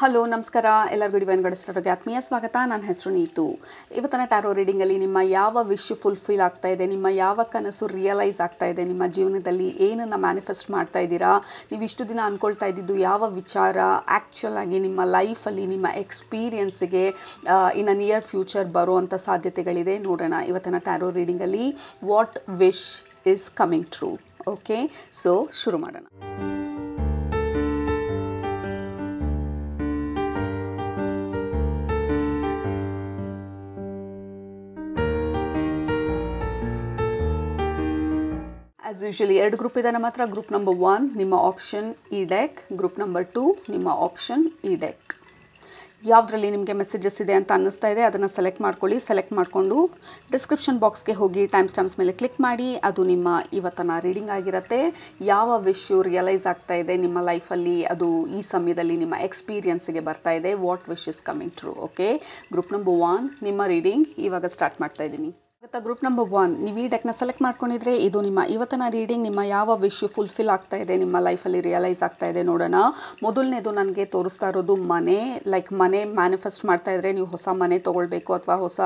Hello ನಮಸ್ಕಾರ ಎಲ್ಲರಿಗೂ divine ಗಡಿಸ್ಟರ್ಗೆ ಆತ್ಮೀಯ ಸ್ವಾಗತ. ನನ್ನ ಹೆಸರು ನೀತು. ಇವತ್ತಿನ ಟ್ಯಾರೋ ರೀಡಿಂಗಲ್ಲಿ ನಿಮ್ಮ ಯಾವ ವಿಶ್ ಫುಲ್ಫಿಲ್ ಆಗ್ತಾ ಇದೆ, ನಿಮ್ಮ ಯಾವ ಕನಸು ರಿಯಲೈಸ್ ಆಗ್ತಾ ಇದೆ, ನಿಮ್ಮ ಜೀವನದಲ್ಲಿ ಏನನ್ನು ಮ್ಯಾನಿಫೆಸ್ಟ್ ಮಾಡ್ತಾ ಇದ್ದೀರಾ, ನೀವು ಇಷ್ಟು ದಿನ ಅಂದ್ಕೊಳ್ತಾ ಇದ್ದಿದ್ದು ಯಾವ ವಿಚಾರ ಆ್ಯಕ್ಚುಲ್ ಆಗಿ ನಿಮ್ಮ ಲೈಫಲ್ಲಿ ನಿಮ್ಮ ಎಕ್ಸ್ಪೀರಿಯನ್ಸ್ಗೆ ಇನ್ ಅ ನಿಯರ್ ಫ್ಯೂಚರ್ ಬರುವಂಥ ಸಾಧ್ಯತೆಗಳಿದೆ. ನೋಡೋಣ ಇವತ್ತಿನ ಟ್ಯಾರೋ ರೀಡಿಂಗಲ್ಲಿ what wish is coming true. Okay, so ಶುರು ಮಾಡೋಣ. ಆ್ಯಸ್ ಯೂಶಲಿ ಎರಡು ಗ್ರೂಪ್ ಇದೆ ನಮ್ಮ ಹತ್ರ. ಗ್ರೂಪ್ ನಂಬರ್ 1 ನಿಮ್ಮ ಆಪ್ಷನ್ ಈ ಡೆಕ್, ಗ್ರೂಪ್ ನಂಬರ್ 2 ನಿಮ್ಮ ಆಪ್ಷನ್ ಈ ಡೆಕ್. ಯಾವುದರಲ್ಲಿ ನಿಮಗೆ ಮೆಸೇಜಸ್ ಇದೆ ಅಂತ ಅನ್ನಿಸ್ತಾ ಇದೆ ಅದನ್ನು ಸೆಲೆಕ್ಟ್ ಮಾಡ್ಕೊಳ್ಳಿ. ಸೆಲೆಕ್ಟ್ ಮಾಡಿಕೊಂಡು ಡಿಸ್ಕ್ರಿಪ್ಷನ್ ಬಾಕ್ಸ್ಗೆ ಹೋಗಿ ಟೈಮ್ ಸ್ಟಾಂಪ್ಸ್ ಮೇಲೆ ಕ್ಲಿಕ್ ಮಾಡಿ. ಅದು ನಿಮ್ಮ ಇವತ್ತಿನ ರೀಡಿಂಗ್ ಆಗಿರುತ್ತೆ. ಯಾವ ವಿಶ್ಯು ರಿಯಲೈಸ್ ಆಗ್ತಾ ಇದೆ ನಿಮ್ಮ ಲೈಫಲ್ಲಿ, ಅದು ಈ ಸಮಯದಲ್ಲಿ ನಿಮ್ಮ ಎಕ್ಸ್ಪೀರಿಯನ್ಸ್ಗೆ ಬರ್ತಾ ಇದೆ. What wish is coming true. Okay, group number 1 ನಿಮ್ಮ ರೀಡಿಂಗ್ ಇವಾಗ ಸ್ಟಾರ್ಟ್ ಮಾಡ್ತಾ ಇದ್ದೀನಿ. ಗ್ರೂಪ್ ನಂಬರ್ 1 ನೀವು ಈ ಡೆಕ್ನ ಸೆಲೆಕ್ಟ್ ಮಾಡ್ಕೊಂಡಿದ್ರೆ ಇದು ನಿಮ್ಮ ಇವತ್ತಿನ ರೀಡಿಂಗ್. ನಿಮ್ಮ ಯಾವ ವಿಶ್ ಫುಲ್ಫಿಲ್ ಆಗ್ತಾ ಇದೆ ನಿಮ್ಮ ಲೈಫಲ್ಲಿ, ರಿಯಲೈಸ್ ಆಗ್ತಾ ಇದೆ ನೋಡೋಣ. ಮೊದಲನೇದು ನನಗೆ ತೋರಿಸ್ತಾ ಇರೋದು ಮನೆ. ಲೈಕ್ ಮನೆ ಮ್ಯಾನಿಫೆಸ್ಟ್ ಮಾಡ್ತಾ ಇದ್ರೆ ನೀವು ಹೊಸ ಮನೆ ತೊಗೊಳ್ಬೇಕು ಅಥವಾ ಹೊಸ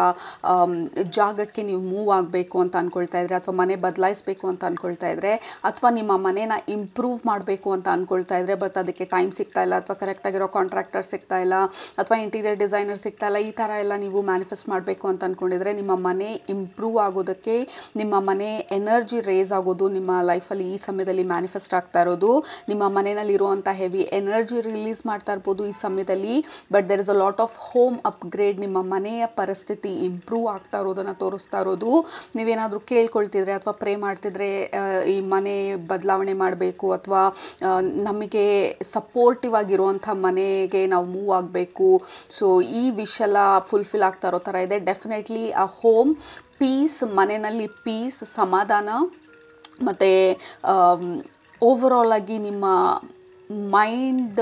ಜಾಗಕ್ಕೆ ನೀವು ಮೂವ್ ಆಗಬೇಕು ಅಂತ ಅಂದ್ಕೊಳ್ತಾ ಇದ್ರೆ, ಅಥವಾ ಮನೆ ಬದಲಾಯಿಸಬೇಕು ಅಂತ ಅಂದ್ಕೊಳ್ತಾ ಇದ್ರೆ, ಅಥವಾ ನಿಮ್ಮ ಮನೇನ ಇಂಪ್ರೂವ್ ಮಾಡಬೇಕು ಅಂತ ಅಂದ್ಕೊಳ್ತಾ ಇದ್ರೆ ಬಟ್ ಅದಕ್ಕೆ ಟೈಮ್ ಸಿಗ್ತಾ ಇಲ್ಲ, ಅಥವಾ ಕರೆಕ್ಟಾಗಿರೋ ಕಾಂಟ್ರಾಕ್ಟರ್ ಸಿಗ್ತಾ ಇಲ್ಲ, ಅಥವಾ ಇಂಟೀರಿಯರ್ ಡಿಸೈನರ್ ಸಿಗ್ತಾ ಇಲ್ಲ, ಈ ಥರ ಎಲ್ಲ ನೀವು ಮ್ಯಾನಿಫೆಸ್ಟ್ ಮಾಡಬೇಕು ಅಂತ ಅಂದ್ಕೊಂಡಿದ್ರೆ ನಿಮ್ಮ ಮನೆ ಇಂಪ್ರೂವ್ ಆಗೋದಕ್ಕೆ, ನಿಮ್ಮ ಮನೆ ಎನರ್ಜಿ ರೇಸ್ ಆಗೋದು ನಿಮ್ಮ ಲೈಫಲ್ಲಿ ಈ ಸಮಯದಲ್ಲಿ ಮ್ಯಾನಿಫೆಸ್ಟ್ ಆಗ್ತಾ ಇರೋದು. ನಿಮ್ಮ ಮನೆಯಲ್ಲಿರುವಂಥ ಹೆವಿ ಎನರ್ಜಿ ರಿಲೀಸ್ ಮಾಡ್ತಾ ಇರ್ಬೋದು ಈ ಸಮಯದಲ್ಲಿ. But there is a lot of home upgrade. ನಿಮ್ಮ ಮನೆಯ ಪರಿಸ್ಥಿತಿ ಇಂಪ್ರೂವ್ ಆಗ್ತಾ ಇರೋದನ್ನು ತೋರಿಸ್ತಾ ಇರೋದು. ನೀವೇನಾದರೂ ಕೇಳ್ಕೊಳ್ತಿದ್ರೆ ಅಥವಾ ಪ್ರೇ ಮಾಡ್ತಿದ್ರೆ ಈ ಮನೆ ಬದಲಾವಣೆ ಮಾಡಬೇಕು ಅಥವಾ ನಮಗೆ ಸಪೋರ್ಟಿವ್ ಆಗಿರುವಂಥ ಮನೆಗೆ ನಾವು ಮೂವ್ ಆಗಬೇಕು. ಸೊ ಈ ವಿಷ್ ಎಲ್ಲ ಫುಲ್ಫಿಲ್ ಆಗ್ತಾ ಇರೋ ಥರ ಇದೆ. ಡೆಫಿನೆಟ್ಲಿ ಅ ಹೋಮ್, ಪೀಸ್, ಮನೆಯಲ್ಲಿ ಪೀಸ್, ಸಮಾಧಾನ, ಮತ್ತು ಓವರಾಲ್ ಆಗಿ ನಿಮ್ಮ ಮೈಂಡ್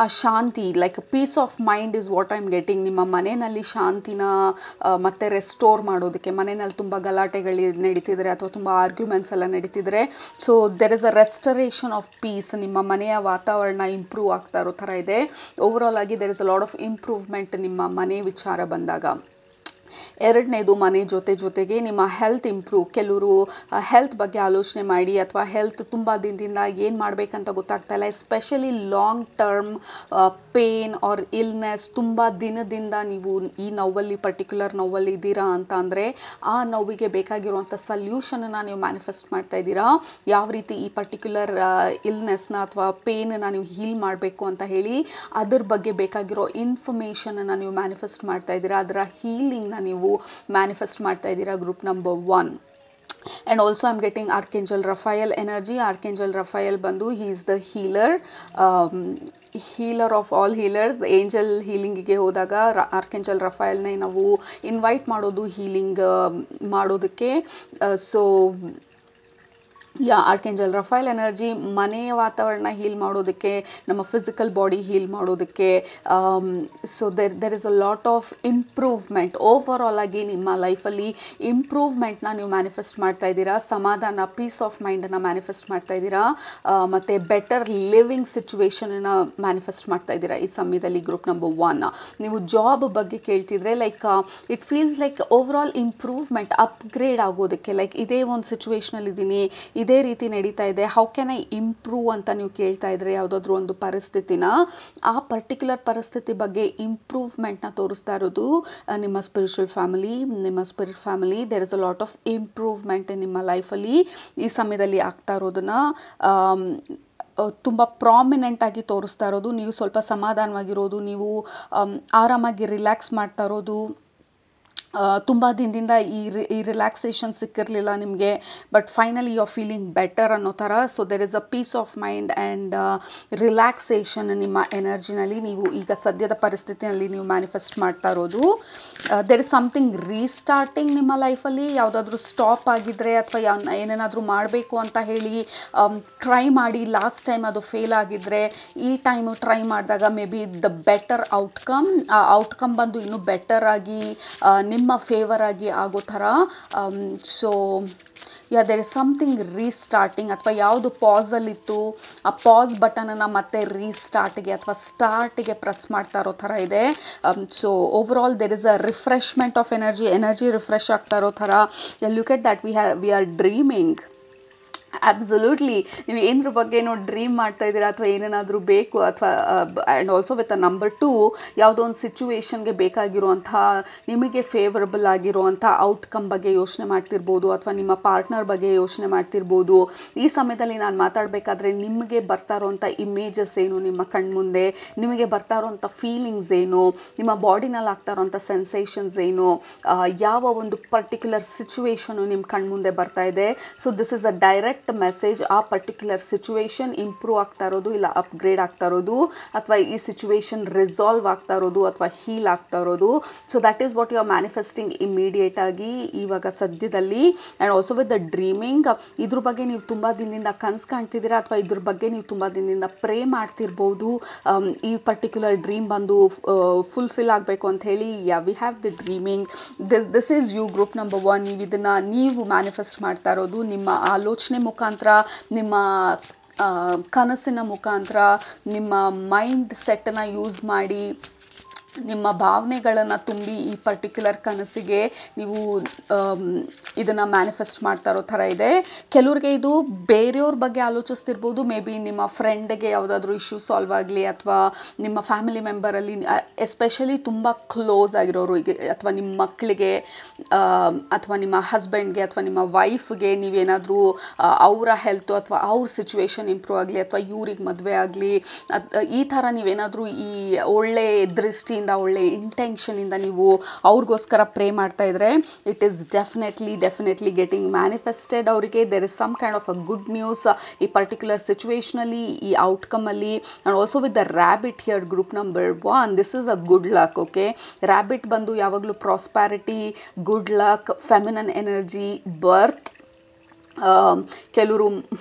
ಆ ಶಾಂತಿ, like peace of mind is what I am getting. ನಿಮ್ಮ ಮನೆಯಲ್ಲಿ ಶಾಂತಿನ ಮತ್ತೆ ರೆಸ್ಟೋರ್ ಮಾಡೋದಕ್ಕೆ, ಮನೆಯಲ್ಲಿ ತುಂಬ ಗಲಾಟೆಗಳು ನಡೀತಿದ್ರೆ ಅಥವಾ ತುಂಬ ಆರ್ಗ್ಯುಮೆಂಟ್ಸ್ ಎಲ್ಲ ನಡೀತಿದ್ರೆ, so there is a restoration of peace. ನಿಮ್ಮ ಮನೆಯ ವಾತಾವರಣ ಇಂಪ್ರೂವ್ ಆಗ್ತಾ ಇರೋ ಥರ ಇದೆ. ಓವರಾಲ್ ಆಗಿ there is a lot of improvement ನಿಮ್ಮ ಮನೆ ವಿಚಾರ ಬಂದಾಗ. ಎರಡನೇದು ಮನೆ ಜೊತೆಗೆ ನಿಮ್ಮ ಹೆಲ್ತ್ ಇಂಪ್ರೂವ್. ಕೆಲವರು ಹೆಲ್ತ್ ಬಗ್ಗೆ ಆಲೋಚನೆ ಮಾಡಿ ಅಥವಾ ಹೆಲ್ತ್ ತುಂಬ ದಿನದಿಂದ ಏನು ಮಾಡಬೇಕಂತ ಗೊತ್ತಾಗ್ತಾ ಇಲ್ಲ, especially long term pain or illness, ತುಂಬ ದಿನದಿಂದ ನೀವು ಈ ನೋವಲ್ಲಿ, ಪರ್ಟಿಕ್ಯುಲರ್ ನೋವಲ್ಲಿ ಇದ್ದೀರಾ ಅಂತ ಅಂದರೆ ಆ ನೋವಿಗೆ ಬೇಕಾಗಿರುವಂಥ ಸಲ್ಯೂಷನನ್ನು ನೀವು ಮ್ಯಾನಿಫೆಸ್ಟ್ ಮಾಡ್ತಾ ಇದ್ದೀರಾ. ಯಾವ ರೀತಿ ಈ ಪರ್ಟಿಕ್ಯುಲರ್ ಇಲ್ನೆಸ್ನ ಅಥವಾ ಪೇನನ್ನು ನೀವು ಹೀಲ್ ಮಾಡಬೇಕು ಅಂತ ಹೇಳಿ ಅದ್ರ ಬಗ್ಗೆ ಬೇಕಾಗಿರೋ ಇನ್ಫಾರ್ಮೇಷನನ್ನು ನೀವು ಮ್ಯಾನಿಫೆಸ್ಟ್ ಮಾಡ್ತಾ ಇದ್ದೀರಾ. ಅದರ ಹೀಲಿಂಗ್ನ ನೀವು ಮ್ಯಾನಿಫೆಸ್ಟ್ ಮಾಡ್ತಾ ಇದ್ದೀರಾ. Group number 1. And also I am getting archangel Raphael energy. Archangel Raphael ಬಂದು he is the healer of all healers. Angel ಹೀಲಿಂಗಿಗೆ ಹೋದಾಗ ಆರ್ಕೇಂಜಲ್ ರಫಾಯಲ್ನೇ ನಾವು ಇನ್ವೈಟ್ ಮಾಡೋದು ಹೀಲಿಂಗ್ ಮಾಡೋದಕ್ಕೆ. ಸೊ ಆರ್ಕೇಂಜಲ್ ರಫಾಯಲ್ ಎನರ್ಜಿ ಮನೆಯ ವಾತಾವರಣ ಹೀಲ್ ಮಾಡೋದಕ್ಕೆ, ನಮ್ಮ ಫಿಸಿಕಲ್ ಬಾಡಿ ಹೀಲ್ ಮಾಡೋದಕ್ಕೆ. So there is a lot of improvement. Overall ಆಗಿ ನಿಮ್ಮ ಲೈಫಲ್ಲಿ ಇಂಪ್ರೂವ್ಮೆಂಟ್ನ ನೀವು ಮ್ಯಾನಿಫೆಸ್ಟ್ ಮಾಡ್ತಾ ಇದ್ದೀರಾ. ಸಮಾಧಾನ, ಪೀಸ್ ಆಫ್ ಮೈಂಡನ್ನು ಮ್ಯಾನಿಫೆಸ್ಟ್ ಮಾಡ್ತಾ ಇದ್ದೀರಾ. ಮತ್ತು ಬೆಟರ್ ಲಿವಿಂಗ್ ಸಿಚುವೇಶನನ್ನು ಮ್ಯಾನಿಫೆಸ್ಟ್ ಮಾಡ್ತಾ ಇದ್ದೀರಾ ಈ ಸಮಯದಲ್ಲಿ. ಗ್ರೂಪ್ ನಂಬರ್ 1 ನೀವು ಜಾಬ್ ಬಗ್ಗೆ ಕೇಳ್ತಿದ್ರೆ, like it feels like overall improvement, upgrade ಆಗೋದಕ್ಕೆ. ಲೈಕ್ ಇದೇ ಒಂದು ಸಿಚುವೇಶನಲ್ಲಿ ಇದ್ದೀನಿ, ಇದೇ ರೀತಿ ನಡೀತಾ ಇದೆ, ಹೌ ಕ್ಯಾನ್ ಐ ಇಂಪ್ರೂವ್ ಅಂತ ನೀವು ಕೇಳ್ತಾ ಇದ್ರೆ ಯಾವುದಾದ್ರೂ ಒಂದು ಪರಿಸ್ಥಿತಿನ, ಆ ಪರ್ಟಿಕ್ಯುಲರ್ ಪರಿಸ್ಥಿತಿ ಬಗ್ಗೆ ಇಂಪ್ರೂವ್ಮೆಂಟ್ನ ತೋರಿಸ್ತಾ ಇರೋದು ನಿಮ್ಮ ಸ್ಪಿರಿಚುವಲ್ ಫ್ಯಾಮಿಲಿ, ನಿಮ್ಮ spirit family. There is a lot of improvement ನಿಮ್ಮ ಲೈಫಲ್ಲಿ ಈ ಸಮಯದಲ್ಲಿ ಆಗ್ತಾ ಇರೋದನ್ನು ತುಂಬ ಪ್ರಾಮಿನೆಂಟಾಗಿ ತೋರಿಸ್ತಾ ಇರೋದು. ನೀವು ಸ್ವಲ್ಪ ಸಮಾಧಾನವಾಗಿರೋದು, ನೀವು ಆರಾಮಾಗಿ ರಿಲ್ಯಾಕ್ಸ್ ಮಾಡ್ತಾ ಇರೋದು. ತುಂಬ ದಿನದಿಂದ ಈ ರಿಲ್ಯಾಕ್ಸೇಷನ್ ಸಿಕ್ಕಿರಲಿಲ್ಲ ನಿಮಗೆ, but finally you are feeling better ಅನ್ನೋ ಥರ. So there is a peace of mind and relaxation ನಿಮ್ಮ ಎನರ್ಜಿನಲ್ಲಿ ನೀವು ಈಗ ಸದ್ಯದ ಪರಿಸ್ಥಿತಿಯಲ್ಲಿ ನೀವು ಮ್ಯಾನಿಫೆಸ್ಟ್ ಮಾಡ್ತಾ ಇರೋದು. ದೆರ್ ಇಸ್ ಸಮಥಿಂಗ್ ರೀಸ್ಟಾರ್ಟಿಂಗ್ ನಿಮ್ಮ ಲೈಫಲ್ಲಿ. ಯಾವುದಾದ್ರೂ ಸ್ಟಾಪ್ ಆಗಿದ್ದರೆ ಅಥವಾ ಏನೇನಾದರೂ ಮಾಡಬೇಕು ಅಂತ ಹೇಳಿ ಟ್ರೈ ಮಾಡಿ ಲಾಸ್ಟ್ ಟೈಮ್ ಅದು ಫೇಲ್ ಆಗಿದ್ದರೆ, ಈ ಟೈಮು ಟ್ರೈ ಮಾಡಿದಾಗ May be the better outcome, ಆ ಔಟ್ಕಮ್ ಬಂದು ಇನ್ನೂ ಬೆಟರ್ ಆಗಿ ನಿಮ್ಮ ಫೇವರ್ ಆಗಿ ಆಗೋ ಥರ. So there is something restarting, ಅಥವಾ ಯಾವುದು ಪಾಸಲ್ಲಿತ್ತು ಆ ಪಾಸ್ ಬಟನನ್ನು ಮತ್ತೆ ರೀಸ್ಟಾರ್ಟಿಗೆ ಅಥವಾ ಸ್ಟಾರ್ಟಿಗೆ ಪ್ರೆಸ್ ಮಾಡ್ತಾ ಇರೋ ಥರ ಇದೆ. So overall there is a refreshment of energy refresh ಆಗ್ತಾ ಇರೋ ಥರ. Look at that we are dreaming. Absolutely, ನೀವು ಏನರ ಬಗ್ಗೆನೋ ಡ್ರೀಮ್ ಮಾಡ್ತಾ ಇದ್ದೀರಾ ಅಥವಾ ಏನೇನಾದರೂ ಬೇಕು, ಅಥವಾ and also with a number 2 ಯಾವುದೋ ಒಂದು ಸಿಚುವೇಶನ್ಗೆ ಬೇಕಾಗಿರುವಂಥ ನಿಮಗೆ ಫೇವರಬಲ್ ಆಗಿರುವಂಥ ಔಟ್ಕಮ್ ಬಗ್ಗೆ ಯೋಚನೆ ಮಾಡ್ತಿರ್ಬೋದು, ಅಥವಾ ನಿಮ್ಮ ಪಾರ್ಟ್ನರ್ ಬಗ್ಗೆ ಯೋಚನೆ ಮಾಡ್ತಿರ್ಬೋದು. ಈ ಸಮಯದಲ್ಲಿ ನಾನು ಮಾತಾಡಬೇಕಾದ್ರೆ ನಿಮಗೆ ಬರ್ತಾ ಇರೋವಂಥ ಇಮೇಜಸ್ ಏನು ನಿಮ್ಮ ಕಣ್ಮುಂದೆ, ನಿಮಗೆ ಬರ್ತಾ ಇರೋವಂಥ ಫೀಲಿಂಗ್ಸ್ ಏನು, ನಿಮ್ಮ ಬಾಡಿನಲ್ಲಿ ಆಗ್ತಾ ಇರೋವಂಥ ಸೆನ್ಸೇಷನ್ಸ್ ಏನು, ಯಾವ ಒಂದು ಪರ್ಟಿಕ್ಯುಲರ್ ಸಿಚುವೇಶನು ನಿಮ್ಮ ಕಣ್ಮುಂದೆ ಬರ್ತಾ ಇದೆ. So this is a direct message. ಆ ಪರ್ಟಿಕ್ಯುಲರ್ ಸಿಚುವೇಶನ್ ಇಂಪ್ರೂವ್ ಆಗ್ತಾ ಇರೋದು ಇಲ್ಲ ಅಪ್ಗ್ರೇಡ್ ಆಗ್ತಾ ಇರೋದು, ಅಥವಾ ಈ ಸಿಚುವೇಶನ್ ರಿಸಾಲ್ವ್ ಆಗ್ತಾ ಇರೋದು ಅಥವಾ ಹೀಲ್ ಆಗ್ತಾ ಇರೋದು. So that is what you are manifesting immediate ಆಗಿ ಇವಾಗ ಸದ್ಯದಲ್ಲಿ. And also with the dreaming, ಇದ್ರ ಬಗ್ಗೆ ನೀವು ತುಂಬ ದಿನದಿಂದ ಕನಸು ಕಾಣ್ತಿದ್ದೀರಾ, ಅಥವಾ ಇದ್ರ ಬಗ್ಗೆ ನೀವು ತುಂಬ ದಿನದಿಂದ ಪ್ರೇ ಮಾಡ್ತಿರ್ಬೋದು. ಈ ಪರ್ಟಿಕ್ಯುಲರ್ ಡ್ರೀಮ್ ಬಂದು ಫುಲ್ಫಿಲ್ ಆಗಬೇಕು ಅಂತ ಹೇಳಿ. We have the dreaming. This is you group number 1. ನೀವು ಇದನ್ನು ನೀವು ಮ್ಯಾನಿಫೆಸ್ಟ್ ಮಾಡ್ತಾ ಇರೋದು ನಿಮ್ಮ ಆಲೋಚನೆ ಮುಖಾಂತರ, ನಿಮ್ಮ ಕನಸಿನ ಮುಖಾಂತರ, ನಿಮ್ಮ ಮೈಂಡ್ ಸೆಟ್ಟನ್ನು ಯೂಸ್ ಮಾಡಿ, ನಿಮ್ಮ ಭಾವನೆಗಳನ್ನು ತುಂಬಿ ಈ ಪರ್ಟಿಕ್ಯುಲರ್ ಕನಸಿಗೆ ನೀವು ಇದನ್ನು ಮ್ಯಾನಿಫೆಸ್ಟ್ ಮಾಡ್ತಾ ಇರೋ ಥರ ಇದೆ. ಕೆಲವ್ರಿಗೆ ಇದು ಬೇರೆಯವ್ರ ಬಗ್ಗೆ ಆಲೋಚಿಸ್ತಿರ್ಬೋದು. ಮೇ ಬಿ ನಿಮ್ಮ ಫ್ರೆಂಡ್ಗೆ ಯಾವುದಾದ್ರೂ ಇಶ್ಯೂ ಸಾಲ್ವ್ ಆಗಲಿ, ಅಥವಾ ನಿಮ್ಮ ಫ್ಯಾಮಿಲಿ ಮೆಂಬರಲ್ಲಿ ಎಸ್ಪೆಷಲಿ ತುಂಬ ಕ್ಲೋಸ್ ಆಗಿರೋರು, ಅಥವಾ ನಿಮ್ಮ ಮಕ್ಕಳಿಗೆ, ಅಥವಾ ನಿಮ್ಮ ಹಸ್ಬೆಂಡ್ಗೆ, ಅಥವಾ ನಿಮ್ಮ ವೈಫ್ಗೆ ನೀವೇನಾದರೂ ಅವರ ಹೆಲ್ತು ಅಥವಾ ಅವ್ರ ಸಿಚುವೇಶನ್ ಇಂಪ್ರೂವ್ ಆಗಲಿ, ಅಥವಾ ಇವ್ರಿಗೆ ಮದುವೆ ಆಗಲಿ, ಈ ಥರ ನೀವೇನಾದರೂ ಈ ಒಳ್ಳೆ ದೃಷ್ಟಿಯಿಂದ ಒಳ್ಳೆ ಇಂಟೆನ್ಷನಿಂದ ನೀವು ಅವ್ರಿಗೋಸ್ಕರ ಪ್ರೇ ಮಾಡ್ತಾ ಇದ್ರೆ, it is definitely getting manifested. ಅವರಿಗೆ there is some kind of a good news ಈ ಪರ್ಟಿಕ್ಯುಲರ್ ಸಿಚುವೇಶನಲ್ಲಿ, ಈ ಔಟ್ಕಮಲ್ಲಿ. And also with the rabbit here group number 1, this is a good luck. Okay, rabbit ಬಂದು ಯಾವಾಗಲೂ prosperity, good luck, feminine energy, birth. ಕೆಲವರು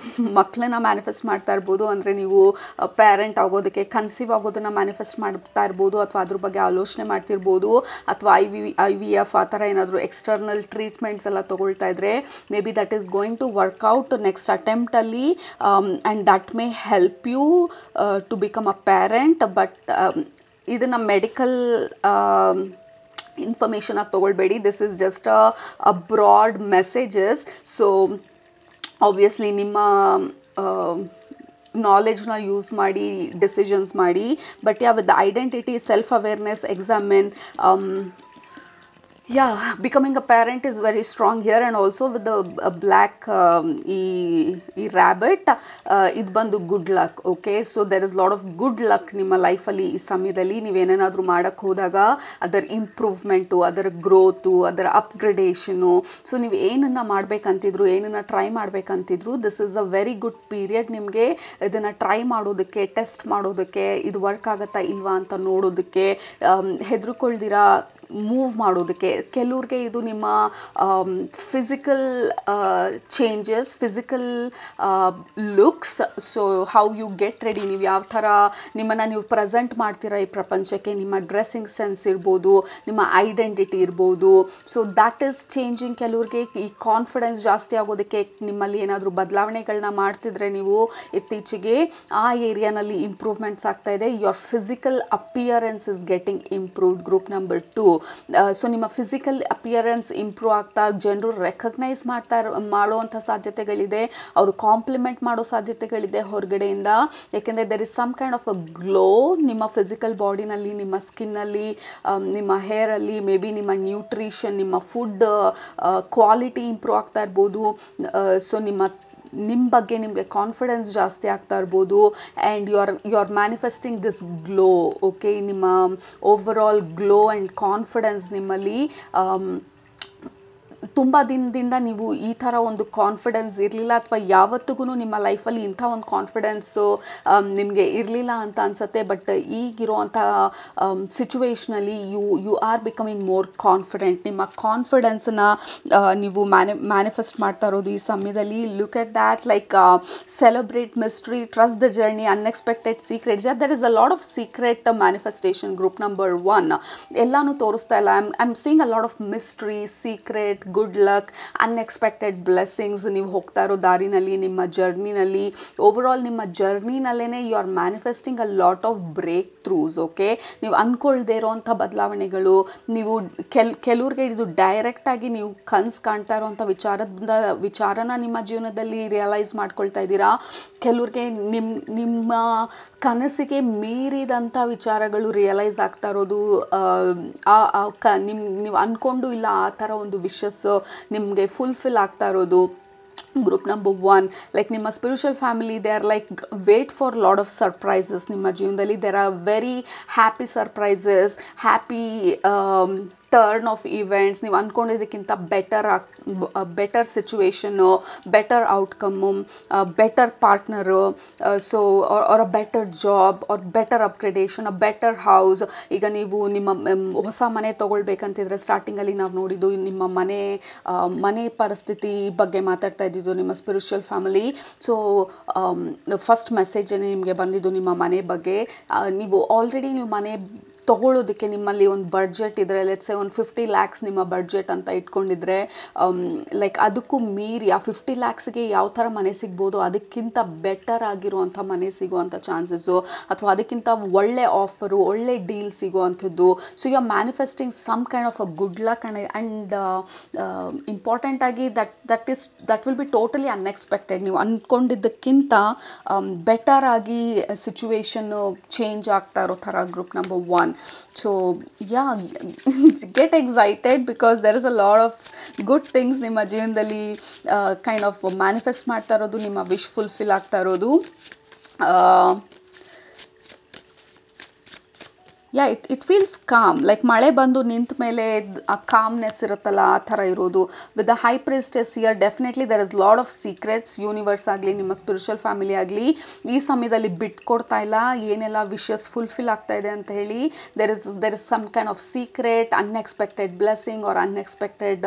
ಮಕ್ಕಳನ್ನ manifest ಮಾಡ್ತಾ ಇರ್ಬೋದು, ಅಂದರೆ ನೀವು ಪೇರೆಂಟ್ ಆಗೋದಕ್ಕೆ, ಕನ್ಸೀವ್ ಆಗೋದನ್ನು ಮ್ಯಾನಿಫೆಸ್ಟ್ ಮಾಡ್ತಾ ಇರ್ಬೋದು, ಅಥವಾ ಅದ್ರ ಬಗ್ಗೆ ಆಲೋಚನೆ ಮಾಡ್ತಿರ್ಬೋದು, ಅಥವಾ IVF ಆ ಥರ ಏನಾದರೂ ಎಕ್ಸ್ಟರ್ನಲ್ ಟ್ರೀಟ್ಮೆಂಟ್ಸ್ ಎಲ್ಲ ತೊಗೊಳ್ತಾ ಇದ್ದರೆ may B that is going to work out next ಅಟೆಂಪ್ಟಲ್ಲಿ. And that may help you to become a parent. But ಇದನ್ನು ಮೆಡಿಕಲ್ ಇನ್ಫಾರ್ಮೇಷನ್ ಆಗಿ ತೊಗೊಳ್ಬೇಡಿ. This is just a broad messages. So obviously ನಿಮ್ಮ ನಾಲೆಜ್ನ ಯೂಸ್ ಮಾಡಿ ಡಿಸಿಷನ್ಸ್ ಮಾಡಿ. But with identity, self awareness, examine, becoming a parent is very strong here. And also with the black ಈ rabbit, ಇದು ಬಂದು good luck. Okay, so there is lot of good luck ನಿಮ್ಮ ಲೈಫಲ್ಲಿ ಈ ಸಮಯದಲ್ಲಿ. ನೀವೇನೇನಾದರೂ ಮಾಡೋಕ್ಕೆ ಹೋದಾಗ ಅದರ ಇಂಪ್ರೂವ್ಮೆಂಟು, ಅದರ ಗ್ರೋತು, ಅದರ ಅಪ್ಗ್ರೇಡೇಷನು, ಸೊ ನೀವು ಏನನ್ನು ಮಾಡಬೇಕಂತಿದ್ರು, ಏನನ್ನು ಟ್ರೈ ಮಾಡಬೇಕಂತಿದ್ರು, this is a very good period ನಿಮಗೆ ಇದನ್ನು ಟ್ರೈ ಮಾಡೋದಕ್ಕೆ, ಟೆಸ್ಟ್ ಮಾಡೋದಕ್ಕೆ, ಇದು ವರ್ಕ್ ಆಗುತ್ತಾ ಇಲ್ವಾ ಅಂತ ನೋಡೋದಕ್ಕೆ, ಹೆದರ್ಕೊಳ್ದಿರ ಮೂವ್ ಮಾಡೋದಕ್ಕೆ. ಕೆಲವ್ರಿಗೆ ಇದು ನಿಮ್ಮ physical changes, physical looks. So how you get ready, ನೀವು ಯಾವ ಥರ ನಿಮ್ಮನ್ನು ನೀವು ಪ್ರೆಸೆಂಟ್ ಮಾಡ್ತೀರಾ ಈ ಪ್ರಪಂಚಕ್ಕೆ, ನಿಮ್ಮ ಡ್ರೆಸ್ಸಿಂಗ್ ಸೆನ್ಸ್ ಇರ್ಬೋದು, ನಿಮ್ಮ ಐಡೆಂಟಿಟಿ ಇರ್ಬೋದು. So that is changing. ಕೆಲವ್ರಿಗೆ ಈ ಕಾನ್ಫಿಡೆನ್ಸ್ ಜಾಸ್ತಿ ಆಗೋದಕ್ಕೆ ನಿಮ್ಮಲ್ಲಿ ಏನಾದರೂ ಬದಲಾವಣೆಗಳನ್ನ ಮಾಡ್ತಿದ್ರೆ ನೀವು ಇತ್ತೀಚೆಗೆ ಆ ಏರಿಯಾನಲ್ಲಿ ಇಂಪ್ರೂವ್ಮೆಂಟ್ಸ್ ಆಗ್ತಾ ಇದೆ. Your physical appearance is getting improved group number 2. So ನಿಮ್ಮ ಫಿಸಿಕಲ್ ಅಪಿಯರೆನ್ಸ್ ಇಂಪ್ರೂವ್ ಆಗ್ತಾ, ಜನರು ರೆಕಗ್ನೈಸ್ ಮಾಡುವಂಥ ಸಾಧ್ಯತೆಗಳಿದೆ, ಅವರು ಕಾಂಪ್ಲಿಮೆಂಟ್ ಮಾಡೋ ಸಾಧ್ಯತೆಗಳಿದೆ ಹೊರಗಡೆಯಿಂದ. ಯಾಕೆಂದರೆ there is some kind of a glow ನಿಮ್ಮ ಫಿಸಿಕಲ್ ಬಾಡಿನಲ್ಲಿ, ನಿಮ್ಮ ಸ್ಕಿನ್ನಲ್ಲಿ, ನಿಮ್ಮ ಹೇರಲ್ಲಿ, ಮೇ ಬಿ ನಿಮ್ಮ ನ್ಯೂಟ್ರಿಷನ್, ನಿಮ್ಮ ಫುಡ್ ಕ್ವಾಲಿಟಿ ಇಂಪ್ರೂವ್ ಆಗ್ತಾ ಇರ್ಬೋದು. ಸೊ ನಿಮ್ಮ ಬಗ್ಗೆ ನಿಮಗೆ ಕಾನ್ಫಿಡೆನ್ಸ್ ಜಾಸ್ತಿ ಆಗ್ತಾ ಇರ್ಬೋದು. And you are manifesting this glow. Okay, ನಿಮ್ಮ over all glow and confidence ನಿಮ್ಮಲ್ಲಿ ತುಂಬ ದಿನದಿಂದ ನೀವು ಈ ಥರ ಒಂದು ಕಾನ್ಫಿಡೆನ್ಸ್ ಇರಲಿಲ್ಲ, ಅಥವಾ ಯಾವತ್ತಿಗೂ ನಿಮ್ಮ ಲೈಫಲ್ಲಿ ಇಂಥ ಒಂದು ಕಾನ್ಫಿಡೆನ್ಸು ನಿಮಗೆ ಇರಲಿಲ್ಲ ಅಂತ ಅನಿಸುತ್ತೆ. ಬಟ್ ಈಗಿರುವಂಥ ಸಿಚುವೇಷ್ನಲ್ಲಿ you are becoming more confident. ನಿಮ್ಮ ಕಾನ್ಫಿಡೆನ್ಸನ್ನು ನೀವು ಮ್ಯಾನಿಫೆಸ್ಟ್ ಮಾಡ್ತಾ ಇರೋದು ಈ ಸಮಯದಲ್ಲಿ. Look at that, like celebrate mystery, trust the journey, unexpected secrets. There is a lot of secret manifestation group number 1. ಎಲ್ಲನೂ ತೋರಿಸ್ತಾ ಇಲ್ಲ. I am seeing a lot of mystery, secret, good luck, unexpected blessings ನೀವು ಹೋಗ್ತಾ ಇರೋ ದಾರಿನಲ್ಲಿ, ನಿಮ್ಮ ಜರ್ನಿನಲ್ಲಿ, overall ನಿಮ್ಮ ಜರ್ನಿನಲ್ಲೇ you are manifesting a lot of breakthroughs. Okay, ನೀವು ಅಂದ್ಕೊಳ್ದೇ ಇರೋವಂಥ ಬದಲಾವಣೆಗಳು, ನೀವು ಕೆಲವ್ರಿಗೆ ಇದು ಡೈರೆಕ್ಟಾಗಿ ನೀವು ಕನಸು ಕಾಣ್ತಾ ಇರೋವಂಥ ವಿಚಾರನ ನಿಮ್ಮ ಜೀವನದಲ್ಲಿ ರಿಯಲೈಸ್ ಮಾಡ್ಕೊಳ್ತಾ ಇದ್ದೀರಾ. ಕೆಲವ್ರಿಗೆ ನಿಮ್ಮ ಕನಸಿಗೆ ಮೀರಿದಂಥ ವಿಚಾರಗಳು ರಿಯಲೈಸ್ ಆಗ್ತಾ ಇರೋದು, ನೀವು ಅಂದ್ಕೊಂಡು ಇಲ್ಲ ಆ ಥರ ಒಂದು ವಿಶಸ್ ನಿಮಗೆ ಫುಲ್ಫಿಲ್ ಆಗ್ತಾ ಇರೋದು. ಗ್ರೂಪ್ ನಂಬರ್ 1, ಲೈಕ್ ನಿಮ್ಮ spiritual family, they are like wait for lot of surprises ನಿಮ್ಮ ಜೀವನದಲ್ಲಿ. There are very happy surprises, happy turn of events. ನೀವು ಅಂದ್ಕೊಂಡಿದ್ದಕ್ಕಿಂತ better situation, better outcome, better partner, so or a better job or better upgradation, a better house. ಈಗ ನೀವು ನಿಮ್ಮ ಹೊಸ ಮನೆ ತೊಗೊಳ್ಬೇಕಂತಿದ್ರೆ ಸ್ಟಾರ್ಟಿಂಗಲ್ಲಿ ನಾವು ನೋಡಿದ್ದು ನಿಮ್ಮ ಮನೆ ಪರಿಸ್ಥಿತಿ ಬಗ್ಗೆ ಮಾತಾಡ್ತಾ ಇದ್ದಿದ್ದು ನಿಮ್ಮ ಸ್ಪಿರಿಚುವಲ್ ಫ್ಯಾಮಿಲಿ. ಸೊ ಫಸ್ಟ್ ಮೆಸೇಜನ್ನೇ ನಿಮಗೆ ಬಂದಿದ್ದು ನಿಮ್ಮ ಮನೆ ಬಗ್ಗೆ. ನೀವು ಆಲ್ರೆಡಿ ನೀವು ಮನೆ ತೊಗೊಳ್ಳೋದಕ್ಕೆ ನಿಮ್ಮಲ್ಲಿ ಒಂದು ಬಡ್ಜೆಟ್ ಇದ್ದರೆ, ಲೆಟ್ಸ್ ಸೇ ಒಂದು 50 lakhs ನಿಮ್ಮ ಬಡ್ಜೆಟ್ ಅಂತ ಇಟ್ಕೊಂಡಿದ್ರೆ, ಲೈಕ್ ಅದಕ್ಕೂ ಮೀರಿ ಆ 50 lakhsಗೆ ಯಾವ ಥರ ಮನೆ ಸಿಗ್ಬೋದು, ಅದಕ್ಕಿಂತ ಬೆಟರ್ ಆಗಿರುವಂಥ ಮನೆ ಸಿಗುವಂಥ ಚಾನ್ಸಸ್ಸು, ಅಥವಾ ಅದಕ್ಕಿಂತ ಒಳ್ಳೆ ಆಫರು, ಒಳ್ಳೆ ಡೀಲ್ ಸಿಗುವಂಥದ್ದು. So you are manifesting some kind of a good luck and ಇಂಪಾರ್ಟೆಂಟಾಗಿ that will be totally unexpected. ನೀವು ಅಂದ್ಕೊಂಡಿದ್ದಕ್ಕಿಂತ ಬೆಟರ್ ಆಗಿ ಸಿಚುವೇಶನ್ನು ಚೇಂಜ್ ಆಗ್ತಾ ಇರೋ ಥರ group number 1. So yeah, get excited because there is a lot of good things ನಿಮ್ಮ ಜೀವನದಲ್ಲಿ kind of manifest ಮಾಡ್ತಾ ಇರೋದು, ನಿಮ್ಮ ವಿಶ್ ಫುಲ್ಫಿಲ್ ಆಗ್ತಾ ಇರೋದು. ಇಟ್ ಫೀಲ್ಸ್ ಕಾಮ್, ಲೈಕ್ ಮಳೆ ಬಂದು ನಿಂತ ಮೇಲೆ ಆ ಕಾಮ್ನೆಸ್ ಇರುತ್ತಲ್ಲ, ಆ ಥರ ಇರೋದು. With the high priestess here definitely there is lot of secrets. Universe ಆಗಲಿ, ನಿಮ್ಮ ಸ್ಪಿರಿಚುವಲ್ ಫ್ಯಾಮಿಲಿ ಆಗಲಿ ಈ ಸಮಯದಲ್ಲಿ ಬಿಟ್ಕೊಡ್ತಾ ಇಲ್ಲ, ಏನೆಲ್ಲ ವಿಶಸ್ ಫುಲ್ಫಿಲ್ ಆಗ್ತಾ ಇದೆ ಅಂತ ಹೇಳಿ. There is some kind of secret, unexpected blessing or unexpected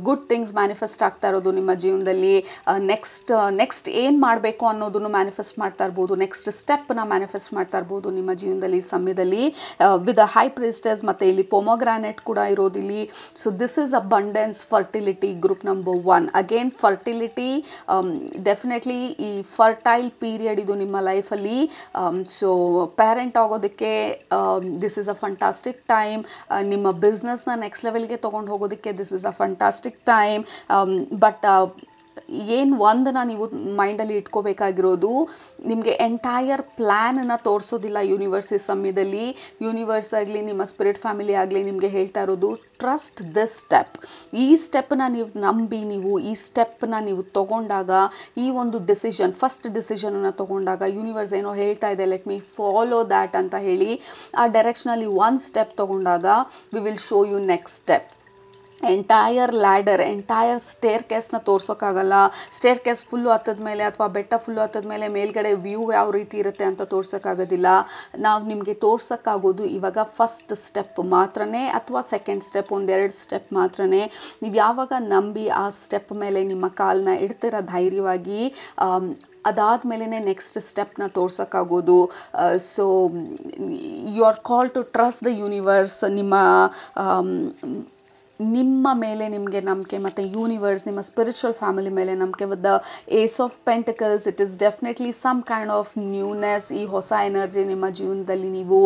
good things manifest ಆಗ್ತಾ ಇರೋದು ನಿಮ್ಮ ಜೀವನದಲ್ಲಿ. ನೆಕ್ಸ್ಟ್ ಏನು ಮಾಡಬೇಕು ಅನ್ನೋದನ್ನು ಮ್ಯಾನಿಫೆಸ್ಟ್ ಮಾಡ್ತಾ ಇರ್ಬೋದು, ನೆಕ್ಸ್ಟ್ ಸ್ಟೆಪ್ನ ಮ್ಯಾನಿಫೆಸ್ಟ್ ಮಾಡ್ತಾ ಇರ್ಬೋದು ನಿಮ್ಮ ಜೀವನದಲ್ಲಿ ಸಮಯದಲ್ಲಿ. ವಿತ್ ಅ ಹೈ ಪ್ರಿಸ್ಟೆಸ್ ಮತ್ತು ಇಲ್ಲಿ ಪೊಮೊಗ್ರಾನೆಟ್ ಕೂಡ ಇರೋದಿಲ್ಲಿ. So this is abundance, fertility, group number 1. Again fertility, definitely ಈ ಫರ್ಟೈಲ್ ಪೀರಿಯಡ್ ಇದು ನಿಮ್ಮ ಲೈಫಲ್ಲಿ. ಸೊ ಪ್ಯಾರೆಂಟ್ ಆಗೋದಕ್ಕೆ this is a fantastic time. ನಿಮ್ಮ ಬಿಸ್ನೆಸ್ನ ನೆಕ್ಸ್ಟ್ ಲೆವೆಲ್ಗೆ ತೊಗೊಂಡು ಹೋಗೋದಕ್ಕೆ this is a fantastic time. But ಏನು ಒಂದನ್ನು ನೀವು ಮೈಂಡಲ್ಲಿ ಇಟ್ಕೋಬೇಕಾಗಿರೋದು, ನಿಮಗೆ ಎಂಟೈರ್ ಪ್ಲ್ಯಾನನ್ನು ತೋರಿಸೋದಿಲ್ಲ ಯೂನಿವರ್ಸ್ ಈ ಸಮಯದಲ್ಲಿ. ಯೂನಿವರ್ಸ್ ಆಗಲಿ, ನಿಮ್ಮ ಸ್ಪಿರಿಟ್ ಫ್ಯಾಮಿಲಿ ಆಗಲಿ ನಿಮಗೆ ಹೇಳ್ತಾ ಇರೋದು, ಟ್ರಸ್ಟ್ ದಿಸ್ ಸ್ಟೆಪ್. ಈ ಸ್ಟೆಪ್ಪನ್ನ ನೀವು ನಂಬಿ, ನೀವು ಈ ಸ್ಟೆಪ್ಪನ್ನ ನೀವು ತೊಗೊಂಡಾಗ, ಈ ಒಂದು ಫಸ್ಟ್ ಡಿಸಿಷನನ್ನು ತೊಗೊಂಡಾಗ ಯೂನಿವರ್ಸ್ ಏನೋ ಹೇಳ್ತಾ ಇದೆ, ಲೆಟ್ ಮೀ ಫಾಲೋ ದ್ಯಾಟ್ ಅಂತ ಹೇಳಿ ಆ ಡೈರೆಕ್ಷನಲ್ಲಿ ಒಂದು ಸ್ಟೆಪ್ ತೊಗೊಂಡಾಗ we will show you next step. Entire ladder, entire ಸ್ಟೇರ್ ಕೇಸ್ನ ತೋರ್ಸೋಕ್ಕಾಗಲ್ಲ. ಸ್ಟೇರ್ ಕೇಸ್ ಫುಲ್ಲು ಹತ್ತದ ಮೇಲೆ ಅಥವಾ ಬೆಟ್ಟ ಫುಲ್ಲು ಹತ್ತದ ಮೇಲೆ ಮೇಲ್ಗಡೆ ವ್ಯೂ ಯಾವ ರೀತಿ ಇರುತ್ತೆ ಅಂತ ತೋರ್ಸೋಕ್ಕಾಗೋದಿಲ್ಲ. ನಾವು ನಿಮಗೆ ತೋರ್ಸೋಕ್ಕಾಗೋದು ಇವಾಗ ಫಸ್ಟ್ ಸ್ಟೆಪ್ ಮಾತ್ರನೇ, ಅಥವಾ ಸೆಕೆಂಡ್ ಸ್ಟೆಪ್, 1-2 ಸ್ಟೆಪ್ ಮಾತ್ರನೇ. ನೀವು ಯಾವಾಗ ನಂಬಿ ಆ ಸ್ಟೆಪ್ ಮೇಲೆ ನಿಮ್ಮ ಕಾಲನ್ನ ಇಡ್ತೀರ ಧೈರ್ಯವಾಗಿ, ಅದಾದಮೇಲೆ ನೆಕ್ಸ್ಟ್ ಸ್ಟೆಪ್ನ ತೋರ್ಸೋಕ್ಕಾಗೋದು. So you are call to trust the universe. ನಿಮ್ಮ ಮೇಲೆ ನಿಮಗೆ ನಂಬಿಕೆ, ಮತ್ತು ಯೂನಿವರ್ಸ್, ನಿಮ್ಮ ಸ್ಪಿರಿಚುವಲ್ ಫ್ಯಾಮಿಲಿ ಮೇಲೆ ನಂಬಿಕೆ. With the ace of pentacles, it is definitely some kind of newness. ಈ ಹೊಸ ಎನರ್ಜಿ ನಿಮ್ಮ ಜೀವನದಲ್ಲಿ, ನೀವು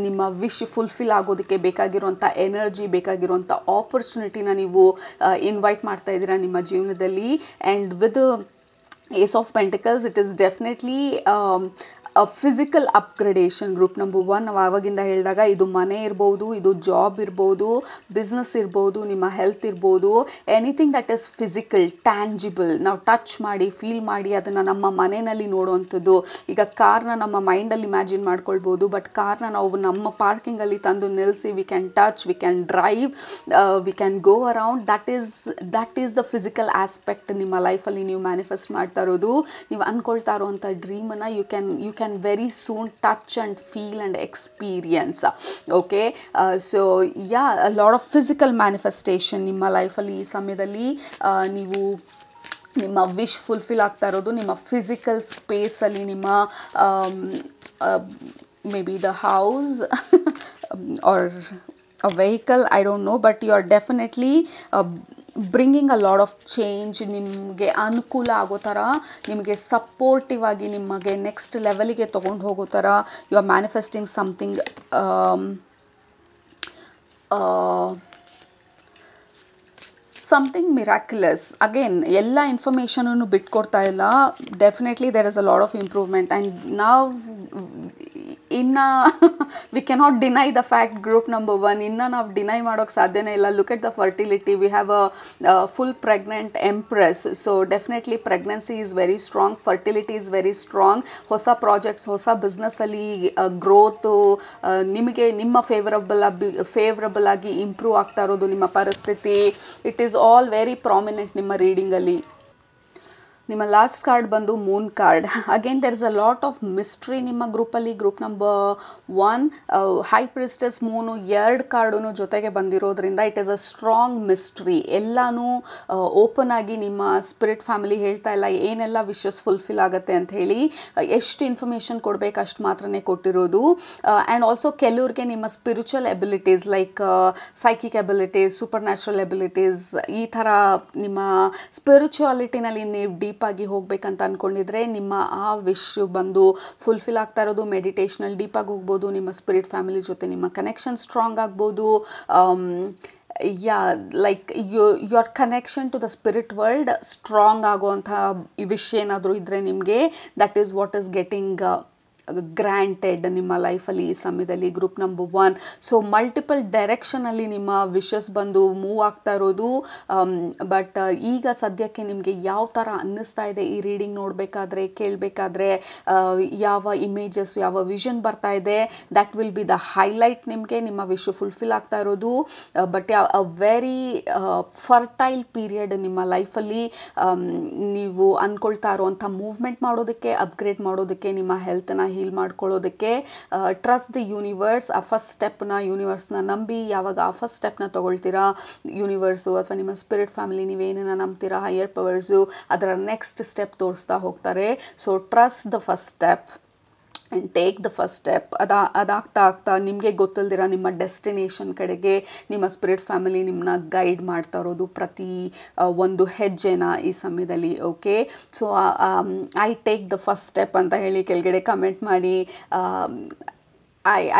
ನಿಮ್ಮ ವಿಶ್ ಫುಲ್ಫಿಲ್ ಆಗೋದಕ್ಕೆ ಬೇಕಾಗಿರುವಂಥ ಎನರ್ಜಿ, ಬೇಕಾಗಿರುವಂಥ ಆಪರ್ಚುನಿಟಿನ ನೀವು ಇನ್ವೈಟ್ ಮಾಡ್ತಾ ಇದ್ದೀರಾ ನಿಮ್ಮ ಜೀವನದಲ್ಲಿ. And with ace of pentacles, it is definitely physical upgradation. Group number 1 ನಾವು ಆವಾಗಿಂದ ಹೇಳಿದಾಗ, ಇದು ಮನೆ ಇರ್ಬೋದು, ಇದು ಜಾಬ್ ಇರ್ಬೋದು, ಬಿಸ್ನೆಸ್ ಇರ್ಬೋದು, ನಿಮ್ಮ ಹೆಲ್ತ್ ಇರ್ಬೋದು, anything that is physical, tangible, ನಾವು ಟಚ್ ಮಾಡಿ, ಫೀಲ್ ಮಾಡಿ ಅದನ್ನು ನಮ್ಮ ಮನೆಯಲ್ಲಿ ನೋಡುವಂಥದ್ದು. ಈಗ ಕಾರ್ನ ನಮ್ಮ ಮೈಂಡಲ್ಲಿ ಇಮ್ಯಾಜಿನ್ ಮಾಡ್ಕೊಳ್ಬೋದು, ಬಟ್ ಕಾರ್ನ ನಾವು ನಮ್ಮ ಪಾರ್ಕಿಂಗಲ್ಲಿ ತಂದು ನಿಲ್ಲಿಸಿ, we can touch, we can drive, we can go around. That is the physical aspect ನಿಮ್ಮ ಲೈಫಲ್ಲಿ ನೀವು ಮ್ಯಾನಿಫೆಸ್ಟ್ ಮಾಡ್ತಾ ಇರೋದು. ನೀವು ಅಂದ್ಕೊಳ್ತಾ ಇರೋವಂಥ ಡ್ರೀಮನ್ನು you can very soon touch and feel and experience. Okay, so a lot of physical manifestation ನಿಮ್ಮ ಲೈಫಲ್ಲಿ ಈ ಸಮಯದಲ್ಲಿ ನೀವು ನಿಮ್ಮ ವಿಶ್ ಫುಲ್ಫಿಲ್ ಆಗ್ತಾ ಇರೋದು ನಿಮ್ಮ ಫಿಸಿಕಲ್ ಸ್ಪೇಸಲ್ಲಿ. ನಿಮ್ಮ may be the house or a vehicle, I don't know, but you are definitely bringing a lot of change. ನಿಮಗೆ ಅನುಕೂಲ ಆಗೋ ಥರ, ನಿಮಗೆ ಸಪೋರ್ಟಿವ್ ಆಗಿ ನಿಮಗೆ ನೆಕ್ಸ್ಟ್ ಲೆವೆಲಿಗೆ ತೊಗೊಂಡು ಹೋಗೋ ಥರ you are manifesting something something miraculous. Again ಎಲ್ಲ ಇನ್ಫಾರ್ಮೇಷನನ್ನು ಬಿಟ್ಕೊಡ್ತಾ ಇಲ್ಲ. Definitely there is a lot of improvement and ನಾವು ಇನ್ನು we cannot deny the fact group number 1 ಇನ್ನು ನಾವು ಡಿನೈ ಮಾಡೋಕ್ಕೆ ಸಾಧ್ಯನೇ ಇಲ್ಲ. Look at the fertility, we have a full pregnant empress. So definitely pregnancy is very strong, fertility is very strong. ಹೊಸ projects, ಹೊಸ ಬಿಸ್ನೆಸ್ಸಲ್ಲಿ ಗ್ರೋತು, ನಿಮಗೆ ನಿಮ್ಮ ಫೇವ್ರಬಲ್ ಆಗಿ ಇಂಪ್ರೂವ್ ಆಗ್ತಾ ಇರೋದು ನಿಮ್ಮ ಪರಿಸ್ಥಿತಿ. It is all very prominent ನಿಮ್ಮ ರೀಡಿಂಗಲ್ಲಿ. ನಿಮ್ಮ ಲಾಸ್ಟ್ ಕಾರ್ಡ್ ಬಂದು Moon card. Again there is a lot of mystery ನಿಮ್ಮ ಗ್ರೂಪಲ್ಲಿ. Group number 1 high ಪ್ರಿಸ್ಟೆಸ್ moon 2 card ಜೊತೆಗೆ ಬಂದಿರೋದ್ರಿಂದ it is a strong mystery. ಎಲ್ಲನೂ ಓಪನ್ ಆಗಿ ನಿಮ್ಮ ಸ್ಪಿರಿಟ್ ಫ್ಯಾಮಿಲಿ ಹೇಳ್ತಾ ಇಲ್ಲ ಏನೆಲ್ಲ ವಿಶಸ್ ಫುಲ್ಫಿಲ್ ಆಗುತ್ತೆ ಅಂತ ಹೇಳಿ. ಎಷ್ಟು ಇನ್ಫಾರ್ಮೇಷನ್ ಕೊಡಬೇಕು ಅಷ್ಟು ಮಾತ್ರನೇ ಕೊಟ್ಟಿರೋದು. ಆ್ಯಂಡ್ ಆಲ್ಸೋ ಕೆಲವ್ರಿಗೆ ನಿಮ್ಮ spiritual abilities like psychic abilities, super natural abilities, ಈ ಥರ ನಿಮ್ಮ ಸ್ಪಿರಿಚುವಾಲಿಟಿನಲ್ಲಿ ನೀವು ಡೀಪ್ ಆಗಿ ಹೋಗ್ಬೇಕಂತ ಅಂದ್ಕೊಂಡಿದ್ರೆ ನಿಮ್ಮ ಆ ವಿಶ್ ಬಂದು ಫುಲ್ಫಿಲ್ ಆಗ್ತಾ ಇರೋದು. ಮೆಡಿಟೇಷನಲ್ಲಿ ಡೀಪಾಗಿ ಹೋಗ್ಬೋದು, ನಿಮ್ಮ ಸ್ಪಿರಿಟ್ ಫ್ಯಾಮಿಲಿ ಜೊತೆ ನಿಮ್ಮ ಕನೆಕ್ಷನ್ ಸ್ಟ್ರಾಂಗ್ ಆಗ್ಬೋದು. Like your connection to the spirit world strong ಆಗುವಂಥ ವಿಶ್ ಏನಾದರೂ ಇದ್ದರೆ ನಿಮಗೆ, that is what is getting granted ನಿಮ್ಮ ಲೈಫಲ್ಲಿ ಈ ಸಮಯದಲ್ಲಿ ಗ್ರೂಪ್ ನಂಬರ್ 1. ಸೊ ಮಲ್ಟಿಪಲ್ ಡೈರೆಕ್ಷನಲ್ಲಿ ನಿಮ್ಮ ವಿಶಸ್ ಬಂದು ಮೂವ್ ಆಗ್ತಾ ಇರೋದು. ಬಟ್ ಈಗ ಸದ್ಯಕ್ಕೆ ನಿಮಗೆ ಯಾವ ಥರ ಅನ್ನಿಸ್ತಾ ಇದೆ ಈ ರೀಡಿಂಗ್ ನೋಡಬೇಕಾದ್ರೆ, ಕೇಳಬೇಕಾದ್ರೆ, ಯಾವ ಇಮೇಜಸ್, ಯಾವ ವಿಷನ್ ಬರ್ತಾ ಇದೆ, that will be the highlight. ನಿಮಗೆ ನಿಮ್ಮ ವಿಶ್ ಫುಲ್ಫಿಲ್ ಆಗ್ತಾ ಇರೋದು. But a very fertile period ನಿಮ್ಮ ಲೈಫಲ್ಲಿ. ನೀವು ಅಂದ್ಕೊಳ್ತಾ ಇರೋವಂಥ ಮೂವ್ಮೆಂಟ್ ಮಾಡೋದಕ್ಕೆ, ಅಪ್ಗ್ರೇಡ್ ಮಾಡೋದಕ್ಕೆ, ನಿಮ್ಮ ಹೆಲ್ತನ್ನ ಹೀಲ್ ಮಾಡ್ಕೊಳ್ಳೋದಕ್ಕೆ, ಟ್ರಸ್ಟ್ ದ ಯೂನಿವರ್ಸ್. ಆ ಫಸ್ಟ್ ಸ್ಟೆಪ್ನ ಯೂನಿವರ್ಸ್ನ ನಂಬಿ, ಯಾವಾಗ ಆ ಫಸ್ಟ್ ಸ್ಟೆಪ್ನ ತೊಗೊಳ್ತೀರಾ, ಯೂನಿವರ್ಸು ಅಥವಾ ನಿಮ್ಮ ಸ್ಪಿರಿಟ್ ಫ್ಯಾಮಿಲಿ ನೀವೇನನ್ನ ನಂಬ್ತೀರಾ, ಹೈಯರ್ ಪವರ್ಸು ಅದರ ನೆಕ್ಸ್ಟ್ ಸ್ಟೆಪ್ ತೋರಿಸ್ತಾ ಹೋಗ್ತಾರೆ. So trust the first step and take the first step. ಅದಾಗ್ತಾ ನಿಮಗೆ ಗೊತ್ತಿಲ್ದಿರ ನಿಮ್ಮ ಡೆಸ್ಟಿನೇಷನ್ ಕಡೆಗೆ ನಿಮ್ಮ ಸ್ಪಿರಿಟ್ ಫ್ಯಾಮಿಲಿ ನಿಮ್ಮನ್ನ ಗೈಡ್ ಮಾಡ್ತಾ ಇರೋದು ಪ್ರತಿ ಒಂದು ಹೆಜ್ಜೆನ ಈ ಸಮಯದಲ್ಲಿ. Okay, so I take the first step ಅಂತ ಹೇಳಿ ಕೆಳಗಡೆ ಕಮೆಂಟ್ ಮಾಡಿ.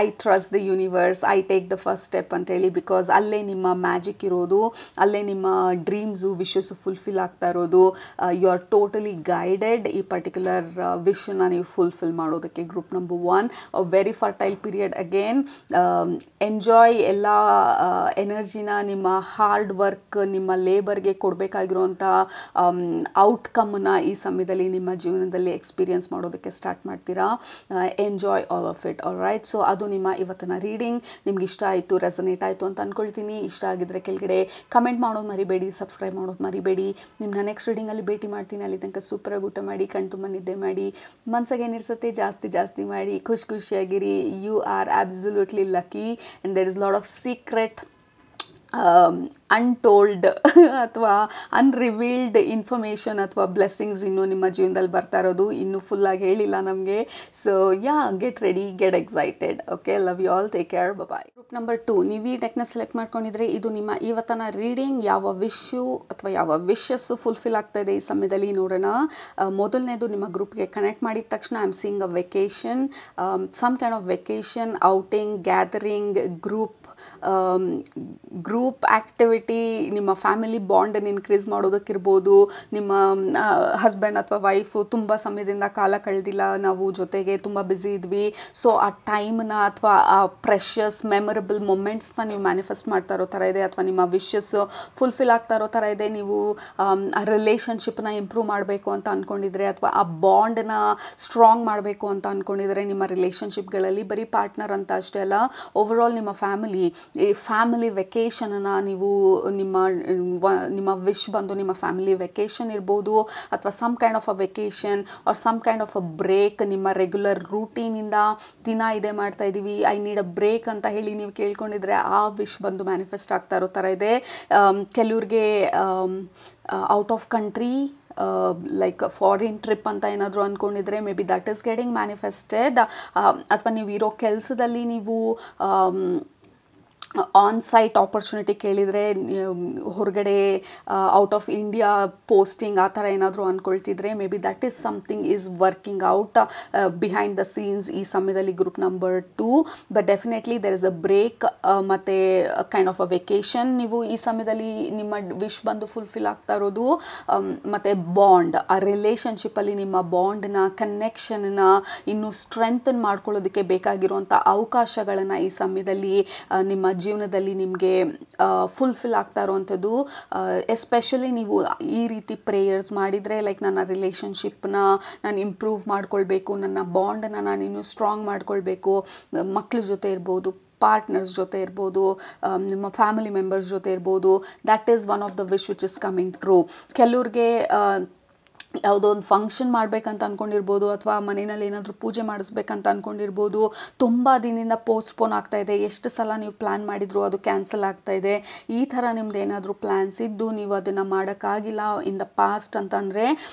I trust the universe, I take the first step ಅಂತೇಳಿ. ಬಿಕಾಸ್ ಅಲ್ಲೇ ನಿಮ್ಮ ಮ್ಯಾಜಿಕ್ ಇರೋದು, ಅಲ್ಲೇ ನಿಮ್ಮ ಡ್ರೀಮ್ಸು, ವಿಶಸ್ಸು ಫುಲ್ಫಿಲ್ ಆಗ್ತಾ ಇರೋದು. ಯು ಆರ್ ಟೋಟಲಿ ಗೈಡೆಡ್ ಈ ಪರ್ಟಿಕ್ಯುಲರ್ ವಿಶನ್ನ ನೀವು ಫುಲ್ಫಿಲ್ ಮಾಡೋದಕ್ಕೆ. Group number 1 very fertile period. Again enjoy ಎಲ್ಲ ಎನರ್ಜಿನ, ನಿಮ್ಮ ಹಾರ್ಡ್ ವರ್ಕ್, ನಿಮ್ಮ ಲೇಬರ್ಗೆ ಕೊಡಬೇಕಾಗಿರುವಂಥ ಔಟ್ಕಮ್ನ ಈ ಸಮಯದಲ್ಲಿ ನಿಮ್ಮ ಜೀವನದಲ್ಲಿ ಎಕ್ಸ್ಪೀರಿಯನ್ಸ್ ಮಾಡೋದಕ್ಕೆ ಸ್ಟಾರ್ಟ್ ಮಾಡ್ತೀರಾ. Enjoy all of it. All right, so ಅದು ನಿಮ್ಮ ಇವತ್ತಿನ ರೀಡಿಂಗ್. ನಿಮ್ಗೆ ಇಷ್ಟ ಆಯಿತು, ರೆಸನೇಟ್ ಆಯಿತು ಅಂತ ಅಂದ್ಕೊಳ್ತೀನಿ. ಇಷ್ಟ ಆಗಿದ್ದರೆ ಕೆಳಗಡೆ ಕಮೆಂಟ್ ಮಾಡೋದು ಮರಿಬೇಡಿ, ಸಬ್ಸ್ಕ್ರೈಬ್ ಮಾಡೋದು ಮರಿಬೇಡಿ. ನಿಮ್ಮನ್ನ ನೆಕ್ಸ್ಟ್ ರೀಡಿಂಗಲ್ಲಿ ಭೇಟಿ ಮಾಡ್ತೀನಿ. ಅಲ್ಲಿ ತನಕ ಸೂಪರಾಗಿ ಊಟ ಮಾಡಿ, ಕಣ್ತುಂಬ ನಿದ್ದೆ ಮಾಡಿ, ಮನಸ್ಸಿಗೆ ಏನಿರ್ಸುತ್ತೆ ಜಾಸ್ತಿ ಮಾಡಿ, ಖುಷಿಯಾಗಿರಿ. You are absolutely lucky and there is lot of secret untold ಅಥವಾ ಅನ್ರಿವೀಲ್ಡ್ ಇನ್ಫಾರ್ಮೇಷನ್ ಅಥವಾ ಬ್ಲೆಸ್ಸಿಂಗ್ಸ್ ಇನ್ನೂ ನಿಮ್ಮ ಜೀವನದಲ್ಲಿ ಬರ್ತಾ ಇರೋದು. ಇನ್ನೂ ಫುಲ್ಲಾಗಿ ಹೇಳಿಲ್ಲ ನಮಗೆ. So get ready, get excited. Okay, love you all, take care, bye. Group number 2 ನೀವು ಈ ಡೆಕ್ನ ಸೆಲೆಕ್ಟ್ ಮಾಡ್ಕೊಂಡಿದ್ರೆ ಇದು ನಿಮ್ಮ ಇವತ್ತಿನ ರೀಡಿಂಗ್. ಯಾವ ವಿಶ್ಯು ಅಥವಾ ಯಾವ ವಿಶಸ್ಸು ಫುಲ್ಫಿಲ್ ಆಗ್ತಾ ಇದೆ ಈ ಸಮಯದಲ್ಲಿ ನೋಡೋಣ. ಮೊದಲನೇದು ನಿಮ್ಮ ಗ್ರೂಪ್ಗೆ ಕನೆಕ್ಟ್ ಮಾಡಿದ ತಕ್ಷಣ I am seeing a vacation, some kind of vacation, outing, gathering, group activity, ನಿಮ್ಮ ಫ್ಯಾಮಿಲಿ ಬಾಂಡನ್ನು ಇನ್ಕ್ರೀಸ್ ಮಾಡೋದಕ್ಕಿರ್ಬೋದು. ನಿಮ್ಮ ಹಸ್ಬೆಂಡ್ ಅಥವಾ ವೈಫು ತುಂಬ ಸಮಯದಿಂದ ಕಾಲ ಕಳೆದಿಲ್ಲ, ನಾವು ಜೊತೆಗೆ ತುಂಬ ಬ್ಯುಸಿ ಇದ್ವಿ. ಸೊ ಆ ಟೈಮ್ನ ಅಥವಾ ಆ ಪ್ರೆಷಸ್ ಮೆಮೊರಬಲ್ ಮೊಮೆಂಟ್ಸ್ನ ನೀವು ಮ್ಯಾನಿಫೆಸ್ಟ್ ಮಾಡ್ತಾ ಇರೋ ಥರ ಇದೆ. ಅಥವಾ ನಿಮ್ಮ ವಿಶಸ್ ಫುಲ್ಫಿಲ್ ಆಗ್ತಾ ಇರೋ ಥರ ಇದೆ. ನೀವು ಆ ರಿಲೇಷನ್ಶಿಪ್ನ ಇಂಪ್ರೂವ್ ಮಾಡಬೇಕು ಅಂತ ಅಂದ್ಕೊಂಡಿದ್ರೆ, ಅಥವಾ ಆ ಬಾಂಡನ್ನ ಸ್ಟ್ರಾಂಗ್ ಮಾಡಬೇಕು ಅಂತ ಅಂದ್ಕೊಂಡಿದ್ರೆ ನಿಮ್ಮ ರಿಲೇಷನ್ಶಿಪ್ಗಳಲ್ಲಿ, ಬರೀ ಪಾರ್ಟ್ನರ್ ಅಂತ ಅಷ್ಟೇ ಅಲ್ಲ, ಓವರಾಲ್ ನಿಮ್ಮ ಫ್ಯಾಮಿಲಿ ವೆಕೇಷನನ್ನು ನೀವು ನಿಮ್ಮ ವಿಶ್ ಬಂದು ನಿಮ್ಮ ಫ್ಯಾಮಿಲಿ ವೆಕೇಷನ್ ಇರ್ಬೋದು, ಅಥವಾ some kind of a vacation or some kind of a break. ನಿಮ್ಮ ರೆಗ್ಯುಲರ್ ರೂಟೀನಿಂದ ದಿನ ಇದೇ ಮಾಡ್ತಾ ಇದ್ದೀವಿ, ಐ ನೀಡ್ ಅ ಬ್ರೇಕ್ ಅಂತ ಹೇಳಿ ನೀವು ಕೇಳ್ಕೊಂಡಿದ್ರೆ ಆ ವಿಶ್ ಬಂದು ಮ್ಯಾನಿಫೆಸ್ಟ್ ಆಗ್ತಾ ಇರೋ ಥರ ಇದೆ. ಕೆಲವ್ರಿಗೆ out of country like foreign trip ಅಂತ ಏನಾದರೂ ಅಂದ್ಕೊಂಡಿದ್ರೆ may be that is getting manifested. ಅಥವಾ ನೀವು ಇರೋ ಕೆಲಸದಲ್ಲಿ ನೀವು ಆನ್ ಸೈಟ್ ಆಪರ್ಚುನಿಟಿ ಕೇಳಿದರೆ, ಹೊರಗಡೆ ಔಟ್ ಆಫ್ ಇಂಡಿಯಾ ಪೋಸ್ಟಿಂಗ್ ಆ ಥರ ಏನಾದರೂ ಅಂದ್ಕೊಳ್ತಿದ್ರೆ may be that is something is working out behind the scenes ಈ ಸಮಯದಲ್ಲಿ group number 2. But definitely there is a break ಮತ್ತು ಕೈಂಡ್ ಆಫ್ ಅ ವೆಕೇಷನ್. ನೀವು ಈ ಸಮಯದಲ್ಲಿ ನಿಮ್ಮ ವಿಶ್ ಬಂದು ಫುಲ್ಫಿಲ್ ಆಗ್ತಾ ಇರೋದು. ಮತ್ತು ಬಾಂಡ್, ಆ ರಿಲೇಷನ್ಶಿಪ್ಪಲ್ಲಿ ನಿಮ್ಮ ಬಾಂಡ್ನ ಕನೆಕ್ಷನ್ನ ಇನ್ನೂ ಸ್ಟ್ರೆಂಥನ್ ಮಾಡ್ಕೊಳ್ಳೋದಕ್ಕೆ ಬೇಕಾಗಿರುವಂಥ ಅವಕಾಶಗಳನ್ನು ಈ ಸಮಯದಲ್ಲಿ ನಿಮ್ಮ ಜೀವನದಲ್ಲಿ ನಿಮಗೆ ಫುಲ್ಫಿಲ್ ಆಗ್ತಾ ಇರೋವಂಥದ್ದು. ಎಸ್ಪೆಷಲಿ ನೀವು ಈ ರೀತಿ ಪ್ರೇಯರ್ಸ್ ಮಾಡಿದರೆ, ಲೈಕ್ ನನ್ನ ರಿಲೇಷನ್ಶಿಪ್ನ ನಾನು ಇಂಪ್ರೂವ್ ಮಾಡ್ಕೊಳ್ಬೇಕು, ನನ್ನ ಬಾಂಡನ್ನು ನಾನು ಇನ್ನೂ ಸ್ಟ್ರಾಂಗ್ ಮಾಡ್ಕೊಳ್ಬೇಕು, ಮಕ್ಕಳ ಜೊತೆ ಇರ್ಬೋದು, ಪಾರ್ಟ್ನರ್ಸ್ ಜೊತೆ ಇರ್ಬೋದು, ನಿಮ್ಮ ಫ್ಯಾಮಿಲಿ ಮೆಂಬರ್ಸ್ ಜೊತೆ ಇರ್ಬೋದು. That is one of the wish which is coming true. ಕೆಲವ್ರಿಗೆ ಯಾವುದೋ ಒಂದು ಫಂಕ್ಷನ್ ಮಾಡಬೇಕಂತ ಅಂದ್ಕೊಂಡಿರ್ಬೋದು, ಅಥವಾ ಮನೆಯಲ್ಲಿ ಏನಾದರೂ ಪೂಜೆ ಮಾಡಿಸ್ಬೇಕಂತ ಅಂದ್ಕೊಂಡಿರ್ಬೋದು. ತುಂಬ ದಿನದಿಂದ ಪೋಸ್ಟ್ಪೋನ್ ಆಗ್ತಾಯಿದೆ, ಎಷ್ಟು ಸಲ ನೀವು ಪ್ಲ್ಯಾನ್ ಮಾಡಿದ್ರು ಅದು ಕ್ಯಾನ್ಸಲ್ ಆಗ್ತಾಯಿದೆ. ಈ ಥರ ನಿಮ್ದು ಏನಾದರೂ ಪ್ಲ್ಯಾನ್ಸ್ ಇದ್ದು ನೀವು ಅದನ್ನು ಮಾಡೋಕ್ಕಾಗಿಲ್ಲ ಇನ್ ದ ಪಾಸ್ಟ್ ಅಂತಂದರೆ,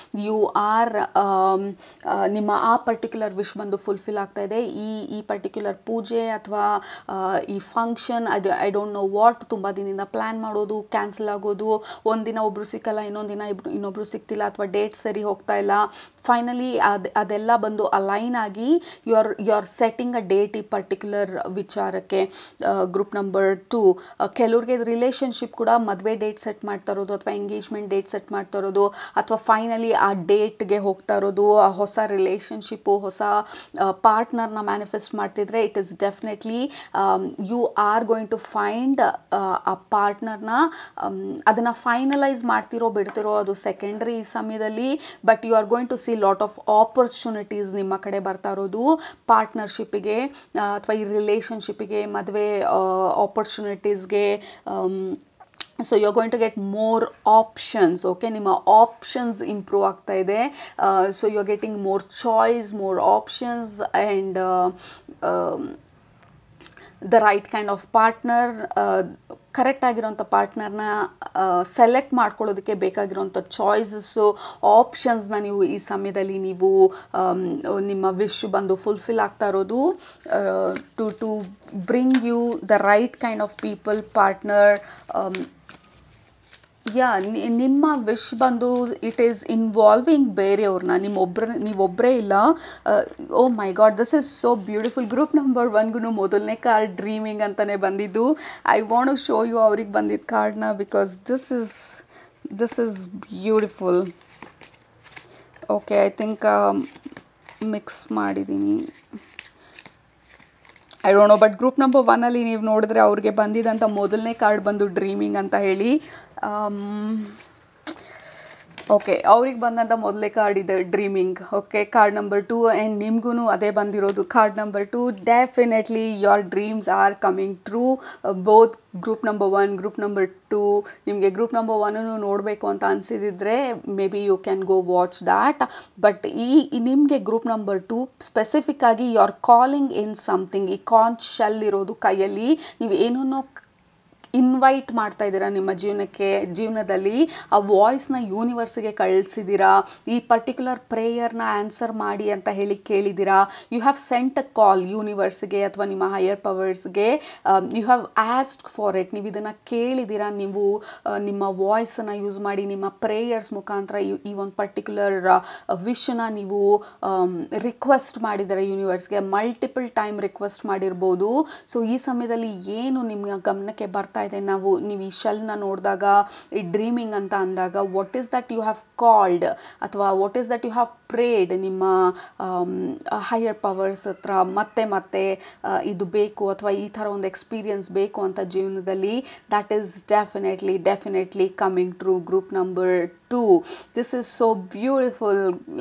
ಯು ಆರ್ ನಿಮ್ಮ ಆ ಪರ್ಟಿಕ್ಯುಲರ್ ವಿಶ್ ಬಂದು ಫುಲ್ಫಿಲ್ ಆಗ್ತಾಯಿದೆ. ಈ ಪರ್ಟಿಕ್ಯುಲರ್ ಪೂಜೆ ಅಥವಾ ಈ function, I don't know what, ತುಂಬ ದಿನದಿಂದ ಪ್ಲ್ಯಾನ್ ಮಾಡೋದು ಕ್ಯಾನ್ಸಲ್ ಆಗೋದು, ಒಂದಿನ ಒಬ್ಬರು ಸಿಕ್ಕಲ್ಲ, ಇನ್ನೊಂದು ದಿನ ಇನ್ನೊಬ್ಬರು ಸಿಗ್ತಿಲ್ಲ, ಅಥವಾ ಡೇಟ್ ಸರಿ ಹೋಗ್ತಾ ಇಲ್ಲ. ಫೈನಲಿ ಅದೆಲ್ಲ ಬಂದು ಅಲೈನ್ ಆಗಿ you are setting a date ಈ ಪರ್ಟಿಕ್ಯುಲರ್ ವಿಚಾರಕ್ಕೆ. ಗ್ರೂಪ್ ನಂಬರ್ 2, ಕೆಲವ್ರಿಗೆ ರಿಲೇಷನ್ಶಿಪ್ ಕೂಡ ಮದುವೆ ಡೇಟ್ ಸೆಟ್ ಮಾಡ್ತಾ ಇರೋದು, ಅಥವಾ ಎಂಗೇಜ್ಮೆಂಟ್ ಡೇಟ್ ಸೆಟ್ ಮಾಡ್ತಾ ಇರೋದು, ಅಥವಾ ಫೈನಲಿ ಆ ಡೇಟ್ಗೆ ಹೋಗ್ತಾ ಇರೋದು, ಹೊಸ ರಿಲೇಷನ್ಶಿಪ್ಪು, ಹೊಸ ಪಾರ್ಟ್ನರ್ನ ಮ್ಯಾನಿಫೆಸ್ಟ್ ಮಾಡ್ತಿದ್ರೆ, it is definitely you are going to find ಆ ಪಾರ್ಟ್ನರ್ನ. ಅದನ್ನು ಫೈನಲೈಸ್ ಮಾಡ್ತಿರೋ ಬಿಡ್ತಿರೋ ಅದು ಸೆಕೆಂಡ್ರಿ ಈ ಸಮಯದಲ್ಲಿ. But you are going to see lot of opportunities ನಿಮ್ಮ ಕಡೆ ಬರ್ತಾ ಇರೋದು ಪಾರ್ಟ್ನರ್ಶಿಪ್ಪಿಗೆ, ಅಥವಾ ಈ ರಿಲೇಷನ್ಶಿಪ್ಪಿಗೆ, ಮದುವೆ ಆಪರ್ಚುನಿಟೀಸ್ಗೆ. So you are going to get more options. Okay, ನಿಮ್ಮ ಆಪ್ಷನ್ಸ್ ಇಂಪ್ರೂವ್ ಆಗ್ತಾ ಇದೆ. So you are getting more choice, more options, and the right kind of partner. Correct ಆಗಿರೋಂಥ ಪಾರ್ಟ್ನರ್ನ ಸೆಲೆಕ್ಟ್ ಮಾಡ್ಕೊಳ್ಳೋದಕ್ಕೆ ಬೇಕಾಗಿರೋಂಥ ಚಾಯ್ಸಸ್ಸು, ಆಪ್ಷನ್ಸ್ನ ನೀವು ಈ ಸಮಯದಲ್ಲಿ ನೀವು ನಿಮ್ಮ ವಿಶ್ ಬಂದು ಫುಲ್ಫಿಲ್ ಆಗ್ತಾ ಇರೋದು. To bring you the right kind of people, partner. ನಿಮ್ಮ ವಿಶ್ ಬಂದು ಇಟ್ ಈಸ್ ಇನ್ವಾಲ್ವಿಂಗ್ ಬೇರೆಯವ್ರನ್ನ, ನೀವೊಬ್ಬರೇ ಇಲ್ಲ. Oh my god, this is so beautiful. Group number 1ಗೂ ಮೊದಲನೇ ಕಾರ್ಡ್ ಡ್ರೀಮಿಂಗ್ ಅಂತಲೇ ಬಂದಿದ್ದು. I want to show you ಅವ್ರಿಗೆ ಬಂದಿದ್ದ ಕಾರ್ಡ್ನ, because this is beautiful. Okay, I think mix ಮಾಡಿದ್ದೀನಿ, I don't know. But group number 1ಅಲ್ಲಿ ನೀವು ನೋಡಿದ್ರೆ ಅವ್ರಿಗೆ ಬಂದಿದ್ದಂಥ ಮೊದಲನೇ ಕಾರ್ಡ್ ಬಂದು ಡ್ರೀಮಿಂಗ್ ಅಂತ ಹೇಳಿ. ಓಕೆ, ಅವ್ರಿಗೆ ಬಂದಂಥ ಮೊದಲೇ ಕಾರ್ಡ್ ಇದೆ dreaming. Okay, card number 2, and ನಿಮಗೂ ಅದೇ ಬಂದಿರೋದು card number 2. Definitely your dreams are coming true. Both group number 1, group number 2. ನಿಮಗೆ ಗ್ರೂಪ್ ನಂಬರ್ 1 ನೋಡಬೇಕು ಅಂತ ಅನಿಸಿದ್ರೆ may be you can go watch that. But ನಿಮಗೆ ಗ್ರೂಪ್ ನಂಬರ್ 2 ಸ್ಪೆಸಿಫಿಕ್ ಆಗಿ you are calling in something. ಈ conch shell ಇರೋದು ಕೈಯಲ್ಲಿ, ನೀವು ಏನನ್ನೋ ಇನ್ವೈಟ್ ಮಾಡ್ತಾ ಇದ್ದೀರಾ ನಿಮ್ಮ ಜೀವನದಲ್ಲಿ. ಆ ವಾಯ್ಸ್ನ ಯೂನಿವರ್ಸ್ಗೆ ಕಳಿಸಿದ್ದೀರಾ. ಈ ಪರ್ಟಿಕ್ಯುಲರ್ ಪ್ರೇಯರ್ನ ಆನ್ಸರ್ ಮಾಡಿ ಅಂತ ಹೇಳಿ ಕೇಳಿದ್ದೀರಾ. You have sent a call ಯೂನಿವರ್ಸ್ಗೆ ಅಥವಾ ನಿಮ್ಮ ಹೈಯರ್ ಪವರ್ಸ್ಗೆ. You have asked for it. ನೀವು ಇದನ್ನು ಕೇಳಿದ್ದೀರಾ. ನೀವು ನಿಮ್ಮ ವಾಯ್ಸನ್ನು ಯೂಸ್ ಮಾಡಿ ನಿಮ್ಮ ಪ್ರೇಯರ್ಸ್ ಮುಖಾಂತರ ಈ ಒಂದು ಪರ್ಟಿಕ್ಯುಲರ್ ವಿಶನ್ನ ನೀವು ರಿಕ್ವೆಸ್ಟ್ ಮಾಡಿದ್ದೀರಾ ಯೂನಿವರ್ಸ್ಗೆ. ಮಲ್ಟಿಪಲ್ ಟೈಮ್ ರಿಕ್ವೆಸ್ಟ್ ಮಾಡಿರ್ಬೋದು. ಸೊ ಈ ಸಮಯದಲ್ಲಿ ಏನು ನಿಮ್ಮ ಗಮನಕ್ಕೆ ಬರ್ತಾ ಇದೆ, ನೀವು ಈ ಶೆಲ್ನ ನೋಡಿದಾಗ, ಈ ಡ್ರೀಮಿಂಗ್ ಅಂತ ಅಂದಾಗ, what is that you have called, or what is that you have prayed ನಿಮ್ಮ ಹೈಯರ್ ಪವರ್ಸ್ ಹತ್ರ ಮತ್ತೆ ಇದು ಬೇಕು, ಅಥವಾ ಈ ಥರ ಒಂದು ಎಕ್ಸ್ಪೀರಿಯನ್ಸ್ ಬೇಕು ಅಂತ ಜೀವನದಲ್ಲಿ. That is definitely coming true. Group number 2. This is so beautiful.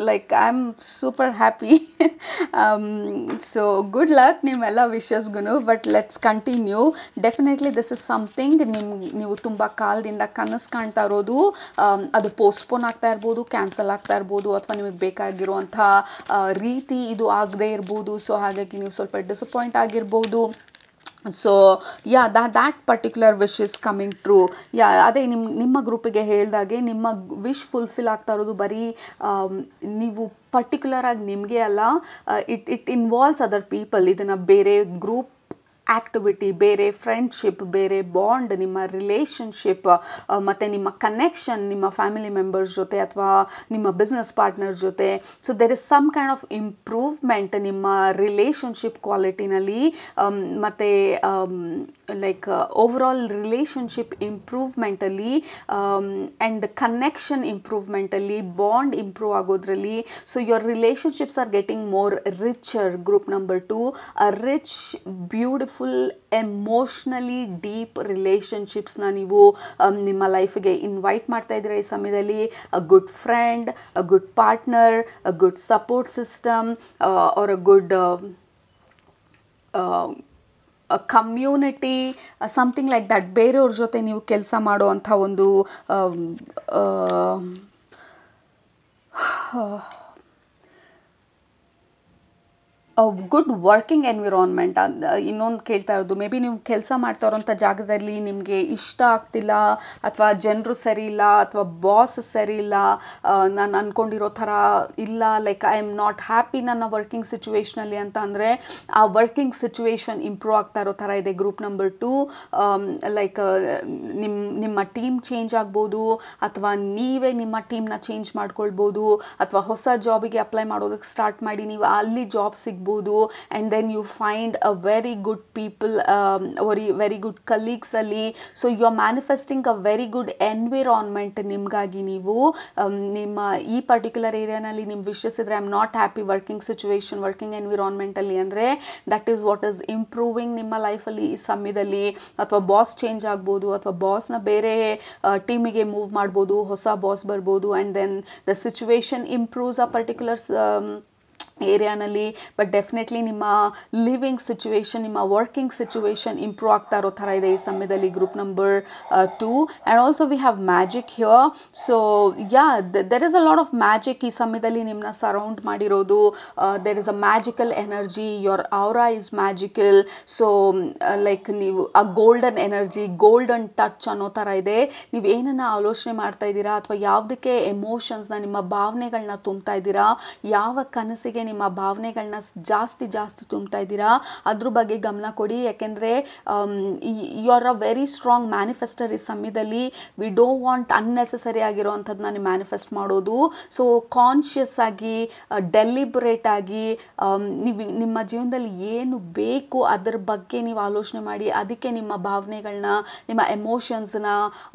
Like, I'm super happy. So good luck ನಿಮ್ಮೆಲ್ಲ ವಿಶಸ್ಗೂ. But let's continue. Definitely this is something ನೀವು ತುಂಬ ಕಾಲದಿಂದ ಕನಸು ಕಾಣ್ತಾ ಇರೋದು. ಅದು ಪೋಸ್ಟ್ಪೋನ್ ಆಗ್ತಾ ಇರ್ಬೋದು, ಕ್ಯಾನ್ಸಲ್ ಆಗ್ತಾ ಇರ್ಬೋದು, ಅಥವಾ ನಿಮಗೆ ಬೇಕಾಗಿರುವಂಥ ರೀತಿ ಇದು ಆಗದೇ ಇರ್ಬೋದು. ಸೊ ಹಾಗಾಗಿ ನೀವು ಸ್ವಲ್ಪ ಡಿಸಪಾಯಿಂಟ್ ಆಗಿರ್ಬೋದು. So that particular wish is coming true. ಅದೇ ನಿಮ್ಮ ಗ್ರೂಪಿಗೆ ಹೇಳಿದಾಗೆ ನಿಮ್ಮ ವಿಶ್ ಫುಲ್ಫಿಲ್ ಆಗ್ತಾ ಇರೋದು ಬರೀ ನೀವು ಪರ್ಟಿಕ್ಯುಲರ್ ಆಗಿ ನಿಮಗೆ ಅಲ್ಲ, ಇಟ್ ಇನ್ವಾಲ್ವ್ಸ್ ಅದರ್ ಪೀಪಲ್. ಇದನ್ನು ಬೇರೆ ಗ್ರೂಪ್ ಆ್ಯಕ್ಟಿವಿಟಿ, ಬೇರೆ ಫ್ರೆಂಡ್ಶಿಪ್, ಬೇರೆ ಬಾಂಡ್, ನಿಮ್ಮ ರಿಲೇಷನ್ಶಿಪ್, ಮತ್ತು ನಿಮ್ಮ ಕನೆಕ್ಷನ್ ನಿಮ್ಮ ಫ್ಯಾಮಿಲಿ ಮೆಂಬರ್ಸ್ ಜೊತೆ ಅಥವಾ ನಿಮ್ಮ ಬಿಸ್ನೆಸ್ ಪಾರ್ಟ್ನರ್ ಜೊತೆ. So there is some kind of improvement ನಿಮ್ಮ ರಿಲೇಷನ್ಶಿಪ್ ಕ್ವಾಲಿಟಿನಲ್ಲಿ, ಮತ್ತು ಲೈಕ್ ಓವರಾಲ್ ರಿಲೇಷನ್ಶಿಪ್ ಇಂಪ್ರೂವ್ಮೆಂಟಲ್ಲಿ ಆ್ಯಂಡ್ ಕನೆಕ್ಷನ್ ಇಂಪ್ರೂವ್ಮೆಂಟಲ್ಲಿ, ಬಾಂಡ್ ಇಂಪ್ರೂವ್ ಆಗೋದ್ರಲ್ಲಿ. So your relationships are getting more richer. Group number 2, a rich, beautiful, emotionally deep ರಿಲೇಷನ್ಶಿಪ್ಸ್ನ ನೀವು ನಿಮ್ಮ ಲೈಫಿಗೆ ಇನ್ವೈಟ್ ಮಾಡ್ತಾ ಇದ್ದೀರಾ ಈ ಸಮಯದಲ್ಲಿ. A good friend, a good partner, a good support system, or a good community, something like that. ಬೇರೆಯವ್ರ ಜೊತೆ ನೀವು ಕೆಲಸ ಮಾಡುವಂಥ ಒಂದು ಗುಡ್ ವರ್ಕಿಂಗ್ ಎನ್ವಿರಾನ್ಮೆಂಟ್. ಇನ್ನೊಂದು ಕೇಳ್ತಾ ಇರೋದು, ಮೇ ಬಿ ನೀವು ಕೆಲಸ ಮಾಡ್ತಾ ಇರೋಂಥ ಜಾಗದಲ್ಲಿ ನಿಮಗೆ ಇಷ್ಟ ಆಗ್ತಿಲ್ಲ, ಅಥವಾ ಜನರು ಸರಿ ಇಲ್ಲ, ಅಥವಾ ಬಾಸ್ ಸರಿ ಇಲ್ಲ, ನಾನು ಅಂದ್ಕೊಂಡಿರೋ ಥರ ಇಲ್ಲ, like I am not happy ನನ್ನ ವರ್ಕಿಂಗ್ ಸಿಚುವೇಷನಲ್ಲಿ ಅಂತ ಅಂದರೆ, ಆ ವರ್ಕಿಂಗ್ ಸಿಚುವೇಶನ್ ಇಂಪ್ರೂವ್ ಆಗ್ತಾ ಇರೋ ಥರ ಇದೆ. ಗ್ರೂಪ್ ನಂಬರ್ 2, ಲೈಕ್ ನಿಮ್ಮ ಟೀಮ್ ಚೇಂಜ್ ಆಗ್ಬೋದು, ಅಥವಾ ನೀವೇ ನಿಮ್ಮ ಟೀಮ್ನ ಚೇಂಜ್ ಮಾಡ್ಕೊಳ್ಬೋದು, ಅಥವಾ ಹೊಸ ಜಾಬಿಗೆ ಅಪ್ಲೈ ಮಾಡೋದಕ್ಕೆ ಸ್ಟಾರ್ಟ್ ಮಾಡಿ ನೀವು ಅಲ್ಲಿ ಜಾಬ್ ಸಿಗ್ಬೋದು. And then you find a very good people, very good colleagues ಅಲ್ಲಿ. So you are manifesting a very good environment ನಿಮಗಾಗಿ. ನೀವು ನಿಮ್ಮ ಈ ಪರ್ಟಿಕ್ಯುಲರ್ ಏರಿಯಾನಲ್ಲಿ ನಿಮ್ಮ ವಿಶಸ್ ಇದ್ರೆ I am not happy working situation, working ಎನ್ವಿರಾನ್ಮೆಂಟಲ್ಲಿ ಅಂದರೆ that is what is improving ನಿಮ್ಮ ಲೈಫಲ್ಲಿ ಈ ಸಮಯದಲ್ಲಿ. ಅಥವಾ ಬಾಸ್ ಚೇಂಜ್ ಆಗ್ಬೋದು, ಅಥವಾ ಬಾಸ್ನ ಬೇರೆ ಟೀಮಿಗೆ ಮೂವ್ ಮಾಡ್ಬೋದು, ಹೊಸ ಬಾಸ್ ಬರ್ಬೋದು, and then the situation improves ಆ ಪರ್ಟಿಕ್ಯುಲರ್ ಏರಿಯಾನಲ್ಲಿ. ಬಟ್ ಡೆಫಿನೆಟ್ಲಿ ನಿಮ್ಮ ಲಿವಿಂಗ್ ಸಿಚುವೇಶನ್, ನಿಮ್ಮ ವರ್ಕಿಂಗ್ ಸಿಚುವೇಶನ್ ಇಂಪ್ರೂವ್ ಆಗ್ತಾ ಇರೋ ಥರ ಇದೆ ಈ ಸಮಯದಲ್ಲಿ. Group number 2, and also we have magic here. So yeah, there is a lot of magic ಈ ಸಮಯದಲ್ಲಿ ನಿಮ್ಮನ್ನ ಸರೌಂಡ್ ಮಾಡಿರೋದು. There is a magical energy, your aura is magical. So like ನೀವು ಆ ಗೋಲ್ಡನ್ ಎನರ್ಜಿ, ಗೋಲ್ಡನ್ ಟಚ್ ಅನ್ನೋ ಥರ ಇದೆ. ನೀವು ಏನನ್ನು ಆಲೋಚನೆ ಮಾಡ್ತಾ ಇದ್ದೀರಾ, ಅಥವಾ ಯಾವುದಕ್ಕೆ ಎಮೋಷನ್ಸ್ನ, ನಿಮ್ಮ ಭಾವನೆಗಳನ್ನ ತುಂಬ್ತಾ ಇದ್ದೀರಾ, ಯಾವ ಕನಸಿಗೆ ನಿಮ್ಮ ಭಾವನೆಗಳನ್ನ ಜಾಸ್ತಿ ತುಂಬ್ತಾ ಇದ್ದೀರಾ, ಅದ್ರ ಬಗ್ಗೆ ಗಮನ ಕೊಡಿ. ಯಾಕೆಂದರೆ you are a very strong manifester ಈ ಸಮಯದಲ್ಲಿ. ವಿ ಡೋಂಟ್ ವಾಂಟ್ ಅನ್ನೆಸೆಸರಿ ಆಗಿರೋವಂಥದ್ದನ್ನ ನೀವು ಮ್ಯಾನಿಫೆಸ್ಟ್ ಮಾಡೋದು. ಸೊ ಕಾನ್ಷಿಯಸ್ ಆಗಿ, ಡೆಲಿಬ್ರೇಟ್ ಆಗಿ, ನೀವು ನಿಮ್ಮ ಜೀವನದಲ್ಲಿ ಏನು ಬೇಕು ಅದರ ಬಗ್ಗೆ ನೀವು ಆಲೋಚನೆ ಮಾಡಿ, ಅದಕ್ಕೆ ನಿಮ್ಮ ಭಾವನೆಗಳನ್ನ, ನಿಮ್ಮ ಎಮೋಷನ್ಸ್ನ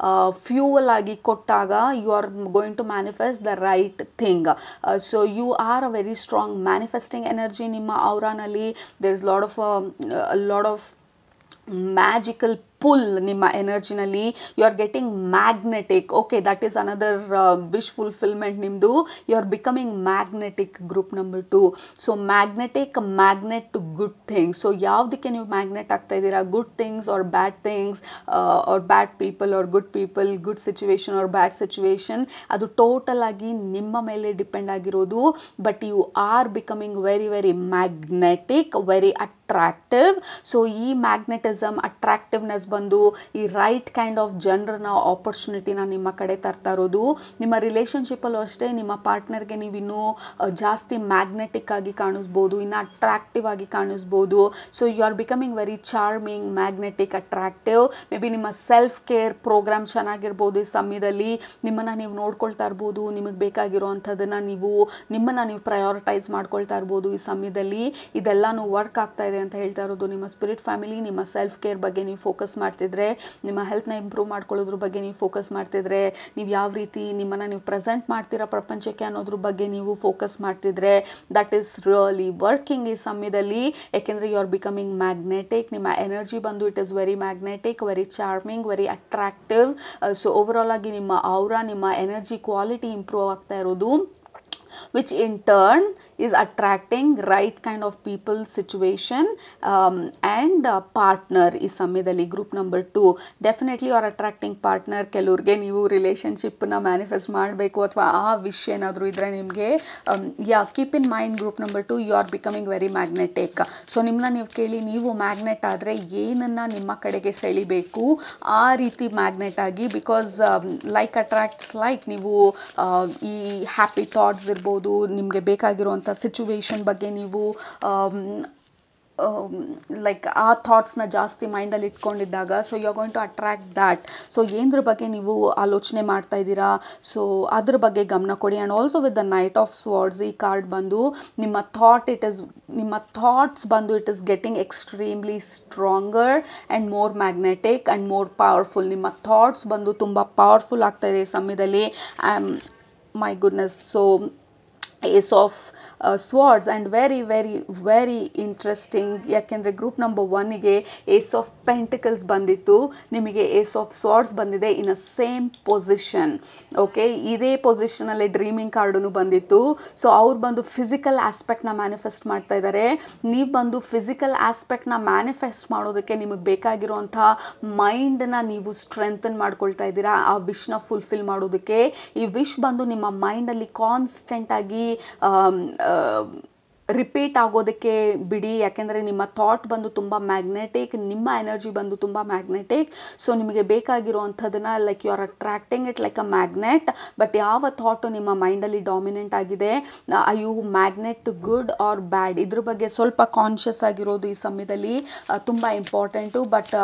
ಫ್ಯೂಯಲ್ ಆಗಿ ಕೊಟ್ಟಾಗ you are going to manifest the right thing. So you are a very strong manifesting energy ನಿಮ್ಮ ಔರಾನಲ್ಲಿ. There is lot of magical pull ನಿಮ್ಮ ಎನರ್ಜಿನಲ್ಲಿ. You are getting magnetic. Okay, that is another wish fulfilment ನಿಮ್ಮದು. You are becoming magnetic. Group number 2. So magnet to good things. So ಯಾವುದಕ್ಕೆ ನೀವು magnet ಆಗ್ತಾ ಇದ್ದೀರಾ? Good things or bad things, or bad people or good people, good situation or bad situation, ಅದು total ಆಗಿ ನಿಮ್ಮ ಮೇಲೆ depend ಆಗಿರೋದು. But you are becoming very magnetic, very attractive. So ಈ ಮ್ಯಾಗ್ನೆಟಿಸಮ್, ಅಟ್ರಾಕ್ಟಿವ್ನೆಸ್ ಬಂದು ಈ ರೈಟ್ ಕೈಂಡ್ ಆಫ್ ಜನರನ್ನ, ಆಪರ್ಚುನಿಟಿನ ನಿಮ್ಮ ಕಡೆ ತರ್ತಾ ಇರೋದು. ನಿಮ್ಮ ರಿಲೇಷನ್ಶಿಪ್ಪಲ್ಲೂ ಅಷ್ಟೇ, ನಿಮ್ಮ ಪಾರ್ಟ್ನರ್ಗೆ ನೀವು ಇನ್ನೂ ಜಾಸ್ತಿ ಮ್ಯಾಗ್ನೆಟಿಕ್ ಆಗಿ ಕಾಣಿಸ್ಬೋದು, ಇನ್ನು ಅಟ್ರಾಕ್ಟಿವ್ ಆಗಿ ಕಾಣಿಸ್ಬೋದು. So you are becoming very charming, magnetic, attractive. May be ನಿಮ್ಮ ಸೆಲ್ಫ್ ಕೇರ್ ಪ್ರೋಗ್ರಾಮ್ ಚೆನ್ನಾಗಿರ್ಬೋದು ಈ ಸಮಯದಲ್ಲಿ. ನಿಮ್ಮನ್ನು ನೀವು ನೋಡ್ಕೊಳ್ತಾ ಇರ್ಬೋದು, ನಿಮಗೆ ಬೇಕಾಗಿರೋವಂಥದ್ದನ್ನು ನಿಮ್ಮನ್ನು ನೀವು ಪ್ರಯಾರಿಟೈಸ್ ಮಾಡ್ಕೊಳ್ತಾ ಇರ್ಬೋದು ಈ ಸಮಯದಲ್ಲಿ. ಇದೆಲ್ಲನೂ ವರ್ಕ್ ಆಗ್ತಾ ಇದೆ ಅಂತ ಹೇಳ್ತಾ ಇರೋದು. ನಿಮ್ಮ ಸ್ಪಿರಿಟ್ ಫ್ಯಾಮಿಲಿ, ನಿಮ್ಮ ಸೆಲ್ಫ್ ಕೇರ್ ಬಗ್ಗೆ ನೀವು ಫೋಕಸ್ ಮಾಡ್ತಿದ್ರೆ, ನಿಮ್ಮ ಹೆಲ್ತ್ನ ಇಂಪ್ರೂವ್ ಮಾಡ್ಕೊಳ್ಳೋದ್ರ ಬಗ್ಗೆ ನೀವು ಫೋಕಸ್ ಮಾಡ್ತಿದ್ರೆ, ನೀವು ಯಾವ ರೀತಿ ನಿಮ್ಮನ್ನು ನೀವು ಪ್ರೆಸೆಂಟ್ ಮಾಡ್ತೀರಾ ಪ್ರಪಂಚಕ್ಕೆ ಅನ್ನೋದ್ರ ಬಗ್ಗೆ ನೀವು ಫೋಕಸ್ ಮಾಡ್ತಿದ್ರೆ, ದಟ್ ಈಸ್ ರಿಯಲಿ ವರ್ಕಿಂಗ್ ಈ ಸಮಯದಲ್ಲಿ. ಯಾಕೆಂದರೆ ಯು ಆರ್ ಬಿಕಮಿಂಗ್ ಮ್ಯಾಗ್ನೆಟಿಕ್. ನಿಮ್ಮ ಎನರ್ಜಿ ಬಂದು it is very magnetic, very charming, very attractive. So overall ಆಗಿ ನಿಮ್ಮ ಔರಾ, ನಿಮ್ಮ ಎನರ್ಜಿ ಕ್ವಾಲಿಟಿ ಇಂಪ್ರೂವ್ ಆಗ್ತಾ ಇರೋದು, which in turn is attracting right kind of people, situation, and partner ಈ ಸಮಯದಲ್ಲಿ. Group number 2, definitely you are attracting partner. ಕೆಲವ್ರಿಗೆ ನೀವು ರಿಲೇಷನ್ಶಿಪ್ನ manifest ಮಾಡಬೇಕು ಅಥವಾ ಆ ವಿಷಯ ಏನಾದರೂ ಇದ್ದರೆ ನಿಮಗೆ, keep in mind group number 2, you are becoming very magnetic. So ನಿಮ್ಮನ್ನ ನೀವು ಕೇಳಿ, ನೀವು ಮ್ಯಾಗ್ನೆಟ್ ಆದರೆ ಏನನ್ನು ನಿಮ್ಮ ಕಡೆಗೆ ಸೆಳಿಬೇಕು ಆ ರೀತಿ ಮ್ಯಾಗ್ನೆಟ್ ಆಗಿ, ಬಿಕಾಸ್ ಲೈಕ್ ಅಟ್ರಾಕ್ಟ್ಸ್ ಲೈಕ್. ನೀವು ಈ ಹ್ಯಾಪಿ ಥಾಟ್ಸ್ ಇರ್ಬೋದು, ನಿಮಗೆ ಬೇಕಾಗಿರುವಂಥ ಸಿಚುವೇಶನ್ ಬಗ್ಗೆ ನೀವು ಲೈಕ್ ಆ ಥಾಟ್ಸ್ನ ಜಾಸ್ತಿ ಮೈಂಡಲ್ಲಿ ಇಟ್ಕೊಂಡಿದ್ದಾಗ so you are going to attract that. So ಏನದ್ರ ಬಗ್ಗೆ ನೀವು ಆಲೋಚನೆ ಮಾಡ್ತಾ ಇದ್ದೀರಾ ಸೊ ಅದ್ರ ಬಗ್ಗೆ ಗಮನ ಕೊಡಿ. And also with the knight of swords ಈ ಕಾರ್ಡ್ ಬಂದು ನಿಮ್ಮ ಥಾಟ್ಸ್ ಬಂದು it is getting extremely stronger and more magnetic and more powerful. ನಿಮ್ಮ ಥಾಟ್ಸ್ ಬಂದು ತುಂಬ ಪವರ್ಫುಲ್ ಆಗ್ತಾ ಇದೆ ಈ ಸಮಯದಲ್ಲಿ. My goodness. So ace of swords and very interesting. ಯಾಕೆಂದರೆ ಗ್ರೂಪ್ ನಂಬರ್ 1ಗೆ ಏಸ್ ಆಫ್ ಪೆಂಟಿಕಲ್ಸ್ ಬಂದಿತ್ತು, ನಿಮಗೆ ಏಸ್ ಆಫ್ ಸ್ವಾರ್ಡ್ಸ್ ಬಂದಿದೆ in a same position. Okay, ಇದೇ ಪೊಸಿಷನಲ್ಲಿ ಡ್ರೀಮಿಂಗ್ ಕಾರ್ಡೂ ಬಂದಿತ್ತು. ಸೊ ಅವ್ರು ಬಂದು ಫಿಸಿಕಲ್ ಆಸ್ಪೆಕ್ಟ್ನ ಮ್ಯಾನಿಫೆಸ್ಟ್ ಮಾಡ್ತಾ ಇದ್ದಾರೆ. ನೀವು ಬಂದು ಫಿಸಿಕಲ್ ಆಸ್ಪೆಕ್ಟ್ನ ಮ್ಯಾನಿಫೆಸ್ಟ್ ಮಾಡೋದಕ್ಕೆ ನಿಮಗೆ ಬೇಕಾಗಿರುವಂಥ ಮೈಂಡನ್ನ ನೀವು ಸ್ಟ್ರೆಂಥನ್ ಮಾಡ್ಕೊಳ್ತಾ ಇದ್ದೀರಾ ಆ ವಿಶ್ನ ಫುಲ್ಫಿಲ್ ಮಾಡೋದಕ್ಕೆ. ಈ ವಿಶ್ ಬಂದು ನಿಮ್ಮ ಮೈಂಡಲ್ಲಿ ಕಾನ್ಸ್ಟೆಂಟಾಗಿ ರಿಪೀಟ್ ಆಗೋದಕ್ಕೆ ಬಿಡಿ. ಯಾಕೆಂದರೆ ನಿಮ್ಮ ಥಾಟ್ ಬಂದು ತುಂಬ ಮ್ಯಾಗ್ನೆಟಿಕ್, ನಿಮ್ಮ ಎನರ್ಜಿ ಬಂದು ತುಂಬ ಮ್ಯಾಗ್ನೆಟಿಕ್. ಸೊ ನಿಮಗೆ ಬೇಕಾಗಿರುವಂಥದ್ದನ್ನು like you are attracting it like a magnet. But ಯಾವ ಥಾಟು ನಿಮ್ಮ ಮೈಂಡಲ್ಲಿ ಡಾಮಿನೆಂಟ್ ಆಗಿದೆ, I you magnet good or bad, ಇದ್ರ ಬಗ್ಗೆ ಸ್ವಲ್ಪ ಕಾನ್ಷಿಯಸ್ ಆಗಿರೋದು ಈ ಸಮಯದಲ್ಲಿ ತುಂಬ ಇಂಪಾರ್ಟೆಂಟು. ಬಟ್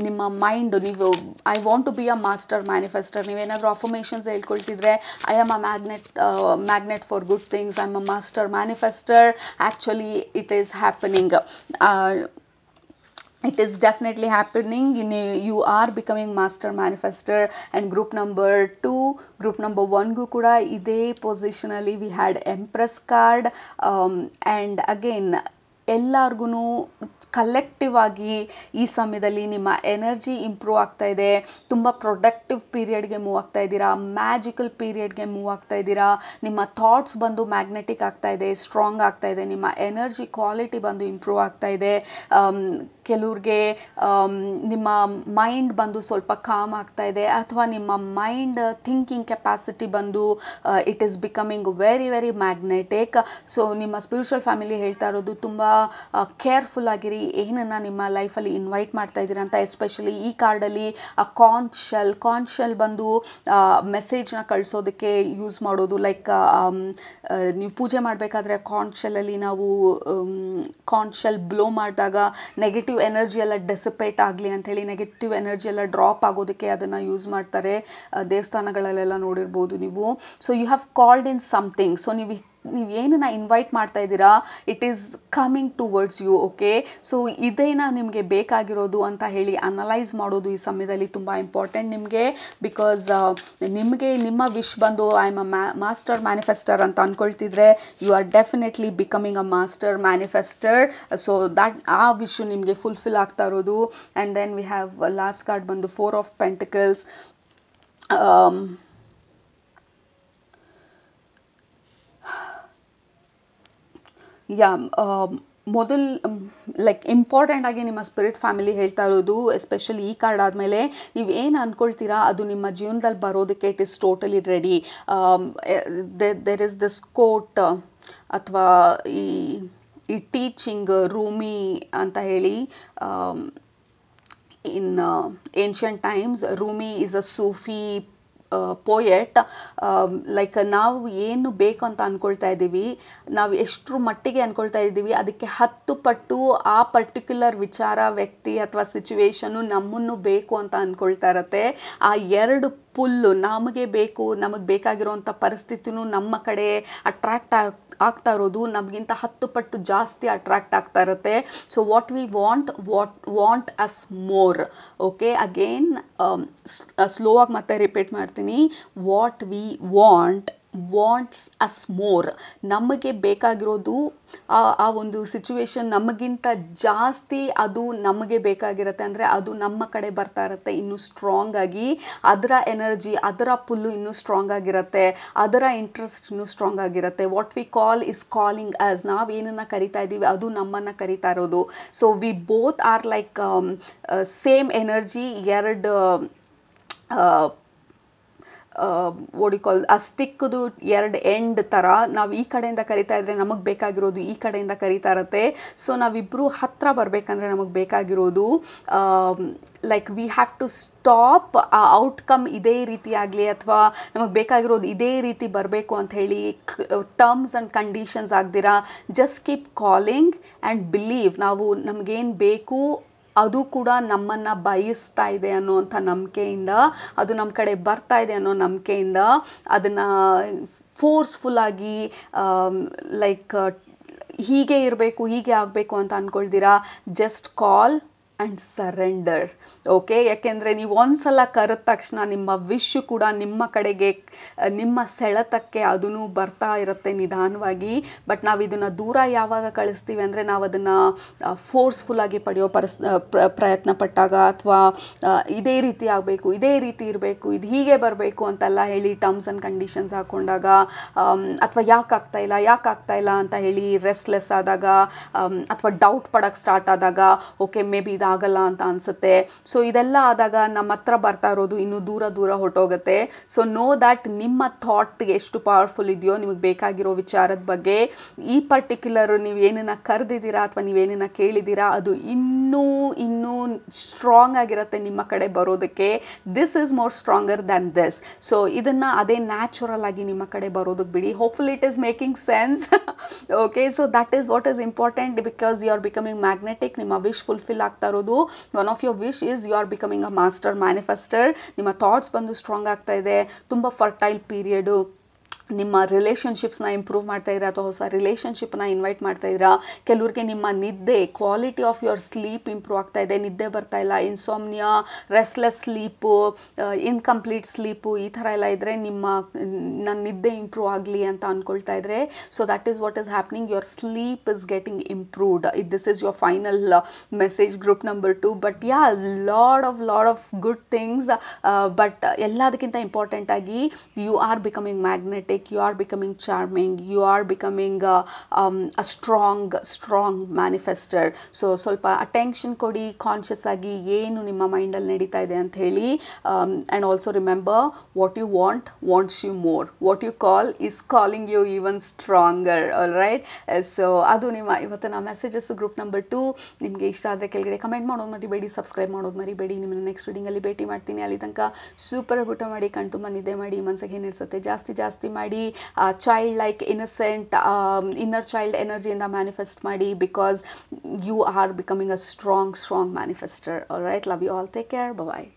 ನಿಮ್ಮ ಮೈಂಡ್ ನೀವು I want to be a master manifester, ನೀವೇನಾದರೂ ಅಫರ್ಮೇಷನ್ಸ್ ಹೇಳ್ಕೊಳ್ತಿದ್ರೆ I am a magnet for good things, I am a master manifester. Actually it is happening. It is definitely happening. You are becoming master manifester. And group number 2, group number 1 ಗೂ ಕೂಡ ಇದೇ ಪೊಸಿಷನಲ್ಲಿ we had Empress card. And again ಎಲ್ಲರಿಗೂ collective ಆಗಿ ಈ ಸಮಯದಲ್ಲಿ ನಿಮ್ಮ energy improve ಆಗ್ತಾ ಇದೆ. ತುಂಬ ಪ್ರೊಡಕ್ಟಿವ್ ಪೀರಿಯಡ್ಗೆ ಮೂವ್ ಆಗ್ತಾ ಇದ್ದೀರಾ, ಮ್ಯಾಜಿಕಲ್ ಪೀರಿಯಡ್ಗೆ ಮೂವ್ ಆಗ್ತಾ ಇದ್ದೀರಾ. ನಿಮ್ಮ ಥಾಟ್ಸ್ ಬಂದು ಮ್ಯಾಗ್ನೆಟಿಕ್ ಆಗ್ತಾ ಇದೆ, ಸ್ಟ್ರಾಂಗ್ ಆಗ್ತಾ ಇದೆ. ನಿಮ್ಮ ಎನರ್ಜಿ ಕ್ವಾಲಿಟಿ ಬಂದು ಇಂಪ್ರೂವ್ ಆಗ್ತಾ ಇದೆ. ಕೆಲವ್ರಿಗೆ ನಿಮ್ಮ ಮೈಂಡ್ ಬಂದು ಸ್ವಲ್ಪ ಕಾಮ್ ಆಗ್ತಾ ಇದೆ, ಅಥವಾ ನಿಮ್ಮ ಮೈಂಡ್ ಥಿಂಕಿಂಗ್ ಕೆಪಾಸಿಟಿ ಬಂದು it is becoming very magnetic. So ನಿಮ್ಮ ಸ್ಪಿರಿಚುವಲ್ ಫ್ಯಾಮಿಲಿ ಹೇಳ್ತಾ ಇರೋದು ತುಂಬ ಕೇರ್ಫುಲ್ ಆಗಿರಿ ಏನನ್ನು ನಿಮ್ಮ ಲೈಫಲ್ಲಿ ಇನ್ವೈಟ್ ಮಾಡ್ತಾ ಇದ್ದೀರಾ ಅಂತ. ಎಸ್ಪೆಷಲಿ ಈ ಕಾರ್ಡಲ್ಲಿ ಕಾಂಚ್ ಶೆಲ್ ಬಂದು ಮೆಸೇಜ್ನ ಕಳಿಸೋದಕ್ಕೆ ಯೂಸ್ ಮಾಡೋದು. ಲೈಕ್ ನೀವು ಪೂಜೆ ಮಾಡಬೇಕಾದ್ರೆ ಕಾಂಚ್ ಶೆಲ್ಲಲ್ಲಿ ನಾವು ಕಾಂಚ್ ಶೆಲ್ ಬ್ಲೋ ಮಾಡಿದಾಗ ನೆಗೆಟಿವ್ ಎನರ್ಜಿ ಎಲ್ಲ ಡೆಸಿಪೇಟ್ ಆಗಲಿ ಅಂಥೇಳಿ, ನೆಗೆಟಿವ್ ಎನರ್ಜಿ ಎಲ್ಲ ಡ್ರಾಪ್ ಆಗೋದಕ್ಕೆ ಅದನ್ನು ಯೂಸ್ ಮಾಡ್ತಾರೆ. ದೇವಸ್ಥಾನಗಳಲ್ಲೆಲ್ಲ ನೋಡಿರ್ಬೋದು ನೀವು. So you have called in something. So ನೀವು ಏನನ್ನ ಇನ್ವೈಟ್ ಮಾಡ್ತಾ ಇದ್ದೀರಾ it is coming towards you. Okay, so ಇದೇನಾ ನಿಮಗೆ ಬೇಕಾಗಿರೋದು ಅಂತ ಹೇಳಿ ಅನಲೈಸ್ ಮಾಡೋದು ಈ ಸಮಯದಲ್ಲಿ ತುಂಬ ಇಂಪಾರ್ಟೆಂಟ್ ನಿಮಗೆ. ಬಿಕಾಸ್ ನಿಮಗೆ ನಿಮ್ಮ ವಿಶ್ ಬಂದು I am a master manifester ಅಂತ ಅಂದ್ಕೊಳ್ತಿದ್ರೆ you are definitely becoming a master manifester. So that ಆ ವಿಶ್ ನಿಮಗೆ ಫುಲ್ಫಿಲ್ ಆಗ್ತಾ ಇರೋದು. And then we have last card ಬಂದು 4 ಆಫ್ ಪೆಂಟಿಕಲ್ಸ್. ಲೈಕ್ ಇಂಪಾರ್ಟೆಂಟ್ ಆಗಿ ನಿಮ್ಮ ಸ್ಪಿರಿಟ್ ಫ್ಯಾಮಿಲಿ ಹೇಳ್ತಾ ಇರೋದು, ಎಸ್ಪೆಷಲಿ ಈ ಕಾರ್ಡ್ ಆದಮೇಲೆ ನೀವು ಏನು ಅಂದ್ಕೊಳ್ತೀರಾ ಅದು ನಿಮ್ಮ ಜೀವನದಲ್ಲಿ ಬರೋದಕ್ಕೆ it is totally ready. There is this quote ಅಥವಾ ಈ ಟೀಚಿಂಗ್ ರೂಮಿ ಅಂತ ಹೇಳಿ. In ancient times Rumi is a Sufi poet. Like ನಾವು ಏನು ಬೇಕು ಅಂತ ಅಂದ್ಕೊಳ್ತಾ ಇದ್ದೀವಿ, ನಾವು ಎಷ್ಟರ ಮಟ್ಟಿಗೆ ಅಂದ್ಕೊಳ್ತಾ ಇದ್ದೀವಿ ಅದಕ್ಕೆ 10 ಪಟ್ಟು ಆ ಪರ್ಟಿಕ್ಯುಲರ್ ವಿಚಾರ, ವ್ಯಕ್ತಿ ಅಥವಾ ಸಿಚುವೇಶನ್ನು ನಮ್ಮನ್ನು ಬೇಕು ಅಂತ ಅಂದ್ಕೊಳ್ತಾ ಇರತ್ತೆ. ಆ 2 ಪುಲ್ಲು ನಮಗೆ ಬೇಕಾಗಿರೋಂಥ ಪರಿಸ್ಥಿತಿನೂ ನಮ್ಮ ಕಡೆ ಅಟ್ರ್ಯಾಕ್ಟ್ ಆಗ್ತಾ ಇರೋದು ನಮಗಿಂತ 10 ಪಟ್ಟು ಜಾಸ್ತಿ ಅಟ್ರ್ಯಾಕ್ಟ್ ಆಗ್ತಾ ಇರುತ್ತೆ. So what we want us more. Okay, again slow ಆಗಿ ಮತ್ತೆ ರಿಪೀಟ್ ಮಾಡ್ತೀನಿ. What we wants us more. ನಮಗೆ ಬೇಕಾಗಿರೋದು ಆ ಒಂದು ಸಿಚುವೇಶನ್ ನಮಗಿಂತ ಜಾಸ್ತಿ ಅದು ನಮಗೆ ಬೇಕಾಗಿರುತ್ತೆ. ಅಂದರೆ ಅದು ನಮ್ಮ ಕಡೆ ಬರ್ತಾ ಇರುತ್ತೆ ಇನ್ನೂ ಸ್ಟ್ರಾಂಗ್ ಆಗಿ. ಅದರ ಎನರ್ಜಿ, ಅದರ ಪುಲ್ಲು ಇನ್ನೂ ಸ್ಟ್ರಾಂಗ್ ಆಗಿರುತ್ತೆ, ಅದರ ಇಂಟ್ರೆಸ್ಟ್ ಇನ್ನೂ ಸ್ಟ್ರಾಂಗ್ ಆಗಿರುತ್ತೆ. What we call is calling us. ನಾವೇನನ್ನು ಕರಿತಾ ಇದ್ದೀವಿ ಅದು ನಮ್ಮನ್ನು ಕರಿತಾ ಇರೋದು. So we both are like same energy. Call ಆ ಸ್ಟಿಕ್ದು ಎರಡು ಎಂಡ್ ಥರ ನಾವು ಈ ಕಡೆಯಿಂದ ಕರಿತಾ ಇದ್ರೆ ನಮಗೆ ಬೇಕಾಗಿರೋದು ಈ ಕಡೆಯಿಂದ ಕರಿತಾ ಇರತ್ತೆ. ಸೊ ನಾವಿಬ್ಬರು ಹತ್ತಿರ ಬರಬೇಕಂದ್ರೆ ನಮಗೆ ಬೇಕಾಗಿರೋದು like we have to stop. ಆ ಔಟ್ಕಮ್ ಇದೇ ರೀತಿ ಆಗಲಿ ಅಥವಾ ನಮಗೆ ಬೇಕಾಗಿರೋದು ಇದೇ ರೀತಿ ಬರಬೇಕು ಅಂತ ಹೇಳಿ ಟರ್ಮ್ಸ್ ಆ್ಯಂಡ್ ಕಂಡೀಷನ್ಸ್ ಆಗ್ದಿರಾ just keep calling and believe. ನಾವು ನಮಗೇನು ಬೇಕು ಅದು ಕೂಡ ನಮ್ಮನ್ನು ಬಯಸ್ತಾ ಇದೆ ಅನ್ನೋವಂಥ ನಂಬಿಕೆಯಿಂದ, ಅದು ನಮ್ಮ ಕಡೆ ಬರ್ತಾ ಇದೆ ಅನ್ನೋ ನಂಬಿಕೆಯಿಂದ ಅದನ್ನು ಫೋರ್ಸ್ಫುಲ್ಲಾಗಿ ಲೈಕ್ ಹೀಗೆ ಇರಬೇಕು ಹೀಗೆ ಆಗಬೇಕು ಅಂತ ಅಂದ್ಕೊಳ್ದಿರಾ just call and surrender. Okay, ಯಾಕೆಂದರೆ ನೀವು ಒಂದ್ಸಲ ಕರೆದ ತಕ್ಷಣ ನಿಮ್ಮ ವಿಶ್ ಕೂಡ ನಿಮ್ಮ ಕಡೆಗೆ ನಿಮ್ಮ ಸೆಳೆತಕ್ಕೆ ಅದೂ ಬರ್ತಾ ಇರುತ್ತೆ ನಿಧಾನವಾಗಿ. ಬಟ್ ನಾವು ಇದನ್ನು ದೂರ ಯಾವಾಗ ಕಳಿಸ್ತೀವಿ ಅಂದರೆ ನಾವು ಅದನ್ನು ಫೋರ್ಸ್ಫುಲ್ಲಾಗಿ ಪಡೆಯೋ ಪ್ರಯತ್ನ ಪಟ್ಟಾಗ, ಅಥವಾ ಇದೇ ರೀತಿ ಆಗಬೇಕು ಇದೇ ರೀತಿ ಇರಬೇಕು ಇದು ಹೀಗೆ ಬರಬೇಕು ಅಂತೆಲ್ಲ ಹೇಳಿ ಟರ್ಮ್ಸ್ ಆ್ಯಂಡ್ ಕಂಡೀಷನ್ಸ್ ಹಾಕ್ಕೊಂಡಾಗ, ಅಥವಾ ಯಾಕೆ ಆಗ್ತಾ ಇಲ್ಲ ಅಂತ ಹೇಳಿ ರೆಸ್ಟ್ಲೆಸ್ ಆದಾಗ, ಅಥವಾ ಡೌಟ್ ಪಡೋಕ್ಕೆ ಸ್ಟಾರ್ಟ್ ಆದಾಗ, ಓಕೆ ಮೇ ಬಿ ಇದಾಗಲ್ಲ ಅಂತ ಅನಿಸುತ್ತೆ. ಸೊ ಇದೆಲ್ಲ ಆದಾಗ ನಮ್ಮ ಹತ್ರ ಬರ್ತಾ ಇರೋದು ಇನ್ನೂ ದೂರ ಹೊರಟೋಗುತ್ತೆ. ಸೊ ನೋ ದ್ಯಾಟ್ ನಿಮ್ಮ ಥಾಟ್ ಎಷ್ಟು ಪವರ್ಫುಲ್ ಇದೆಯೋ ನಿಮಗೆ ಬೇಕಾಗಿರೋ ವಿಚಾರದ ಬಗ್ಗೆ. ಈ ಪರ್ಟಿಕ್ಯುಲರ್ ನೀವು ಏನನ್ನ ಕರೆದಿದ್ದೀರಾ ಅಥವಾ ನೀವೇನನ್ನ ಕೇಳಿದ್ದೀರಾ ಅದು ಇನ್ನೂ ಸ್ಟ್ರಾಂಗ್ ಆಗಿರುತ್ತೆ ನಿಮ್ಮ ಕಡೆ ಬರೋದಕ್ಕೆ. This is more stronger than this. So ಇದನ್ನು ಅದೇ ನ್ಯಾಚುರಲ್ ಆಗಿ ನಿಮ್ಮ ಕಡೆ ಬರೋದಕ್ಕೆ ಬಿಡಿ. Hopefully it is making sense. Okay, so that is what is important because you are becoming magnetic. ನಿಮ್ಮ ವಿಶ್ ಫುಲ್ಫಿಲ್ ಆಗ್ತಾ ಇರೋದು one of your wish is you are becoming a master manifester. ನಿಮ್ಮ thoughts ಬಂದು strong ಆಗ್ತಾ ಇದೆ. ತುಂಬ fertile period. ನಿಮ್ಮ ರಿಲೇಷನ್ಶಿಪ್ಸ್ನ improve ಮಾಡ್ತಾಯಿದ್ದೀರಾ ಅಥವಾ ಹೊಸ ರಿಲೇಷನ್ಶಿಪ್ನ ಇನ್ವೈಟ್ ಮಾಡ್ತಾಯಿದ್ದೀರಾ. ಕೆಲವ್ರಿಗೆ ನಿಮ್ಮ ನಿದ್ದೆ quality of your sleep improve ಆಗ್ತಾಯಿದೆ. ನಿದ್ದೆ ಬರ್ತಾಯಿಲ್ಲ, insomnia, restless sleep, incomplete sleep ಈ ಥರ ಎಲ್ಲ ಇದ್ದರೆ ನನ್ನ ನಿದ್ದೆ ಇಂಪ್ರೂವ್ ಆಗಲಿ ಅಂತ ಅಂದ್ಕೊಳ್ತಾ ಇದ್ರೆ so that is what is happening. Your sleep is getting improved. This is your final message group number 2. But yeah lot of good things. But ಎಲ್ಲದಕ್ಕಿಂತ ಇಂಪಾರ್ಟೆಂಟಾಗಿ you are becoming magnetic. You are becoming charming, you are becoming a strong manifester. So ಸ್ವಲ್ಪ attention ಕೊಡಿ, conscious ಆಗಿ ಏನು ನಿಮ್ಮ ಮೈಂಡಲ್ಲಿ ನಡೀತಾ ಇದೆ ಅಂತ ಹೇಳಿ. And also remember what you wants you more, what you call is calling you even stronger. All right, so ಅದು ನಿಮ್ಮ ಇವತ್ತಿನ ಮೆಸೇಜಸ್ ಗ್ರೂಪ್ ನಂಬರ್ 2. ನಿಮಗೆ ಇಷ್ಟ ಆದರೆ ಕೆಳಗಡೆ ಕಮೆಂಟ್ ಮಾಡೋದು ಮರಿಬೇಡಿ, ಸಬ್ಸ್ಕ್ರೈಬ್ ಮಾಡೋದು ಮರಿಬೇಡಿ. ನಿಮ್ಮನ್ನು ನೆಕ್ಸ್ಟ್ ರೀಡಿಂಗಲ್ಲಿ ಭೇಟಿ ಮಾಡ್ತೀನಿ. ಅಲ್ಲಿ ತನಕ ಸೂಪರ್ ಊಟ ಮಾಡಿ, ಕಣ್ತುಂಬ ನಿದ್ದೆ ಮಾಡಿ, ಮನಸ್ಸಿಗೆ ಏನಿರ್ತದೆ ಜಾಸ್ತಿ ಮಾಡಿ. Child like innocent inner child ಎನರ್ಜಿಯಿಂದ ಮ್ಯಾನಿಫೆಸ್ಟ್ ಮಾಡಿ because you are becoming a strong manifester. All right, love you all, take care, bye.